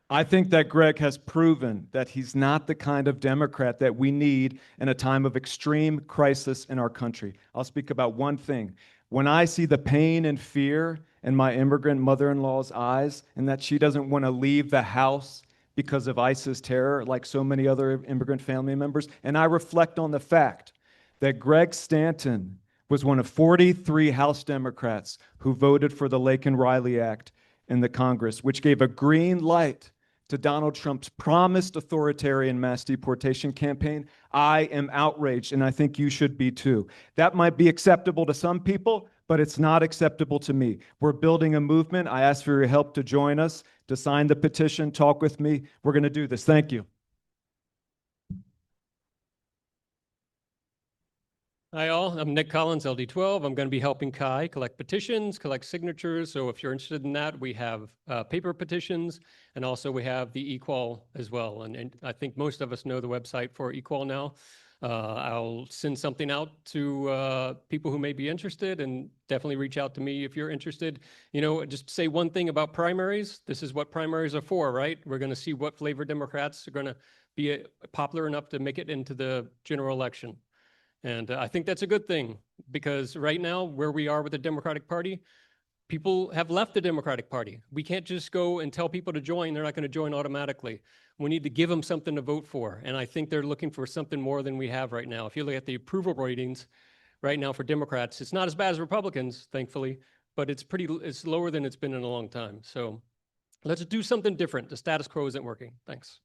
Speaker 25: I think that Greg has proven that he's not the kind of Democrat that we need in a time of extreme crisis in our country. I'll speak about one thing. When I see the pain and fear in my immigrant mother-in-law's eyes and that she doesn't want to leave the house because of ISIS terror like so many other immigrant family members, and I reflect on the fact that Greg Stanton was one of 43 House Democrats who voted for the Laken-Riley Act in the Congress, which gave a green light to Donald Trump's promised authoritarian mass deportation campaign. I am outraged, and I think you should be too. That might be acceptable to some people, but it's not acceptable to me. We're building a movement. I ask for your help to join us, to sign the petition, talk with me. We're going to do this. Thank you.
Speaker 26: Hi all, I'm Nick Collins, LD12. I'm going to be helping Kai collect petitions, collect signatures. So if you're interested in that, we have paper petitions, and also we have the eQual as well. And I think most of us know the website for eQual now. I'll send something out to people who may be interested, and definitely reach out to me if you're interested. You know, just say one thing about primaries. This is what primaries are for, right? We're going to see what flavor Democrats are going to be popular enough to make it into the general election. And I think that's a good thing, because right now, where we are with the Democratic Party, people have left the Democratic Party. We can't just go and tell people to join. They're not going to join automatically. We need to give them something to vote for. And I think they're looking for something more than we have right now. If you look at the approval ratings right now for Democrats, it's not as bad as Republicans, thankfully, but it's lower than it's been in a long time. So let's do something different. The status quo isn't working. Thanks.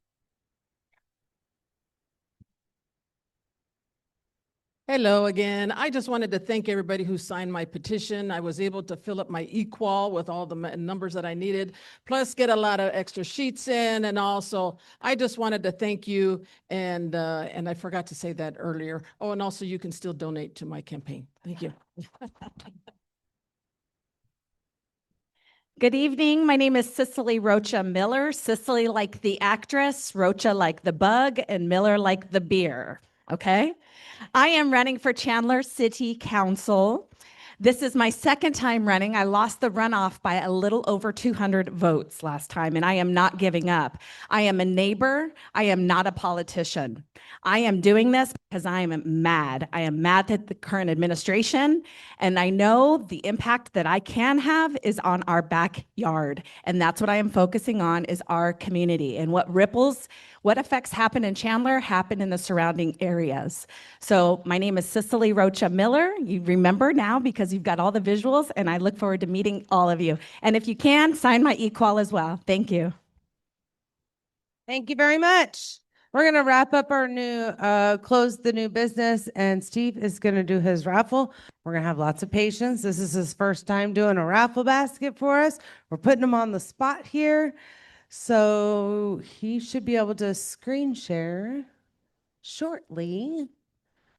Speaker 17: Hello again. I just wanted to thank everybody who signed my petition. I was able to fill up my e-qual with all the numbers that I needed, plus get a lot of extra sheets in. And also, I just wanted to thank you. And I forgot to say that earlier. Oh, and also you can still donate to my campaign. Thank you.
Speaker 10: Good evening. My name is Cicely Rocha Miller. Cicely like the actress, Rocha like the bug, and Miller like the beer. Okay? I am running for Chandler City Council. This is my second time running. I lost the runoff by a little over 200 votes last time, and I am not giving up. I am a neighbor. I am not a politician. I am doing this because I am mad. I am mad at the current administration, and I know the impact that I can have is on our backyard, and that's what I am focusing on is our community and what effects happen in Chandler happen in the surrounding areas. So my name is Cicely Rocha Miller. You remember now because you've got all the visuals, and I look forward to meeting all of you. And if you can, sign my e-qual as well. Thank you.
Speaker 1: Thank you very much. We're going to wrap up our close the new business, and Steve is going to do his raffle. We're going to have lots of patience. This is his first time doing a raffle basket for us. We're putting him on the spot here. So he should be able to screen share shortly.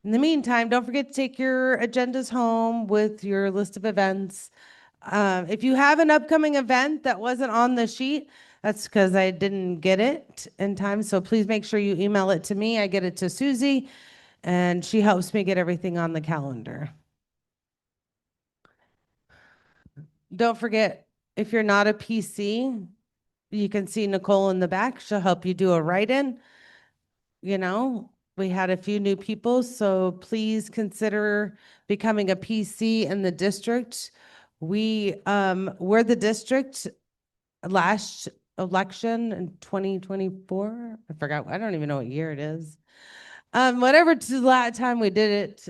Speaker 1: In the meantime, don't forget to take your agendas home with your list of events. If you have an upcoming event that wasn't on the sheet, that's because I didn't get it in time. So please make sure you email it to me. I get it to Susie, and she helps me get everything on the calendar. Don't forget, if you're not a PC, you can see Nicole in the back. She'll help you do a write-in. You know, we had a few new people, so please consider becoming a PC in the district. We're the district last election in 2024. I forgot. I don't even know what year it is. Whatever time we did it,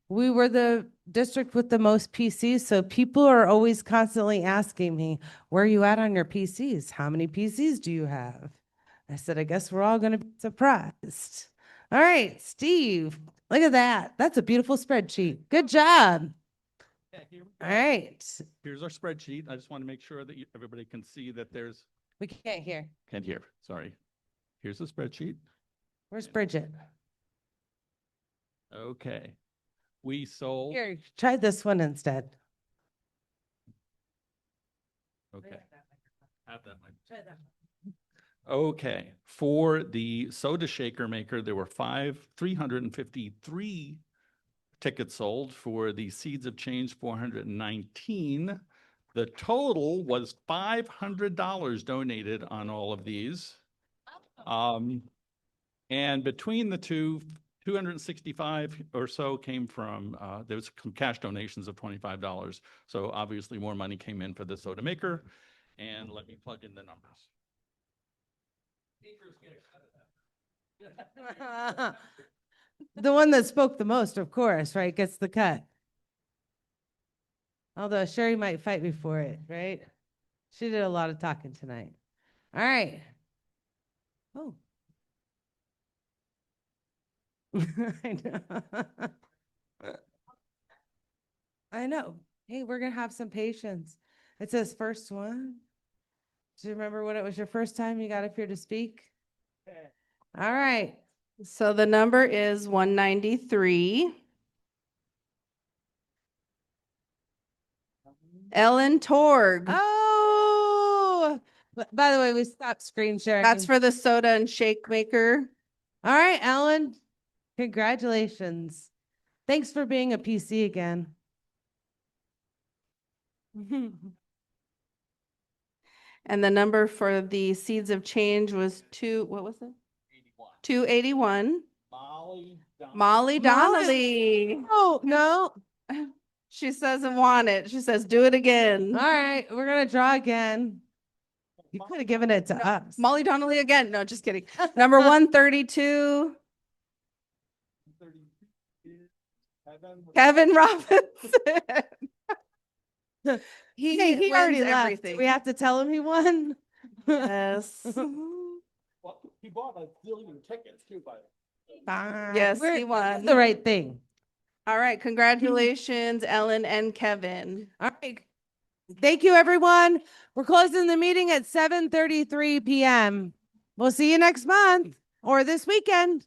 Speaker 1: we were the district with the most PCs. So people are always constantly asking me, where are you at on your PCs? How many PCs do you have? I said, I guess we're all going to be surprised. All right, Steve, look at that. That's a beautiful spreadsheet. Good job. All right.
Speaker 11: Here's our spreadsheet. I just want to make sure that everybody can see that there's.
Speaker 1: We can't hear.
Speaker 11: Can't hear. Sorry. Here's the spreadsheet.
Speaker 1: Where's Bridget?
Speaker 11: Okay. We sold.
Speaker 1: Here, try this one instead.
Speaker 11: Okay. Have that mic.
Speaker 1: Try that.
Speaker 11: Okay. For the soda shaker maker, there were 353 tickets sold. For the Seeds of Change, 419. The total was $500 donated on all of these. And between the two, 265 or so came from, there was some cash donations of $25. So obviously more money came in for the soda maker. And let me plug in the numbers.
Speaker 1: The one that spoke the most, of course, right, gets the cut. Although Sherry might fight me for it, right? She did a lot of talking tonight. All right. Oh. I know. I know. Hey, we're going to have some patience. It says first one. Do you remember when it was your first time you got up here to speak? All right.
Speaker 21: So the number is 193. Ellen Torg.
Speaker 1: Oh, by the way, we stopped screen sharing.
Speaker 21: That's for the soda and shake maker.
Speaker 1: All right, Ellen. Congratulations. Thanks for being a PC again.
Speaker 21: And the number for the Seeds of Change was what was it? 281. Molly Donnelly.
Speaker 1: Oh, no.
Speaker 21: She doesn't want it. She says, do it again.
Speaker 1: All right, we're gonna draw again. You could have given it to us.
Speaker 21: Molly Donnelly again. No, just kidding. Number 132. Kevin Robinson.
Speaker 1: He
Speaker 21: wins
Speaker 1: already left.
Speaker 21: everything.
Speaker 1: We have to tell him he won.
Speaker 21: Yes.
Speaker 11: Well, he bought a zillion tickets too, by the way.
Speaker 21: Yes,
Speaker 1: We're-
Speaker 21: he won.
Speaker 1: The right thing.
Speaker 21: All right. Congratulations, Ellen and Kevin.
Speaker 1: All right. Thank you, everyone. We're closing the meeting at 7:33 p.m. We'll see you next month or this weekend.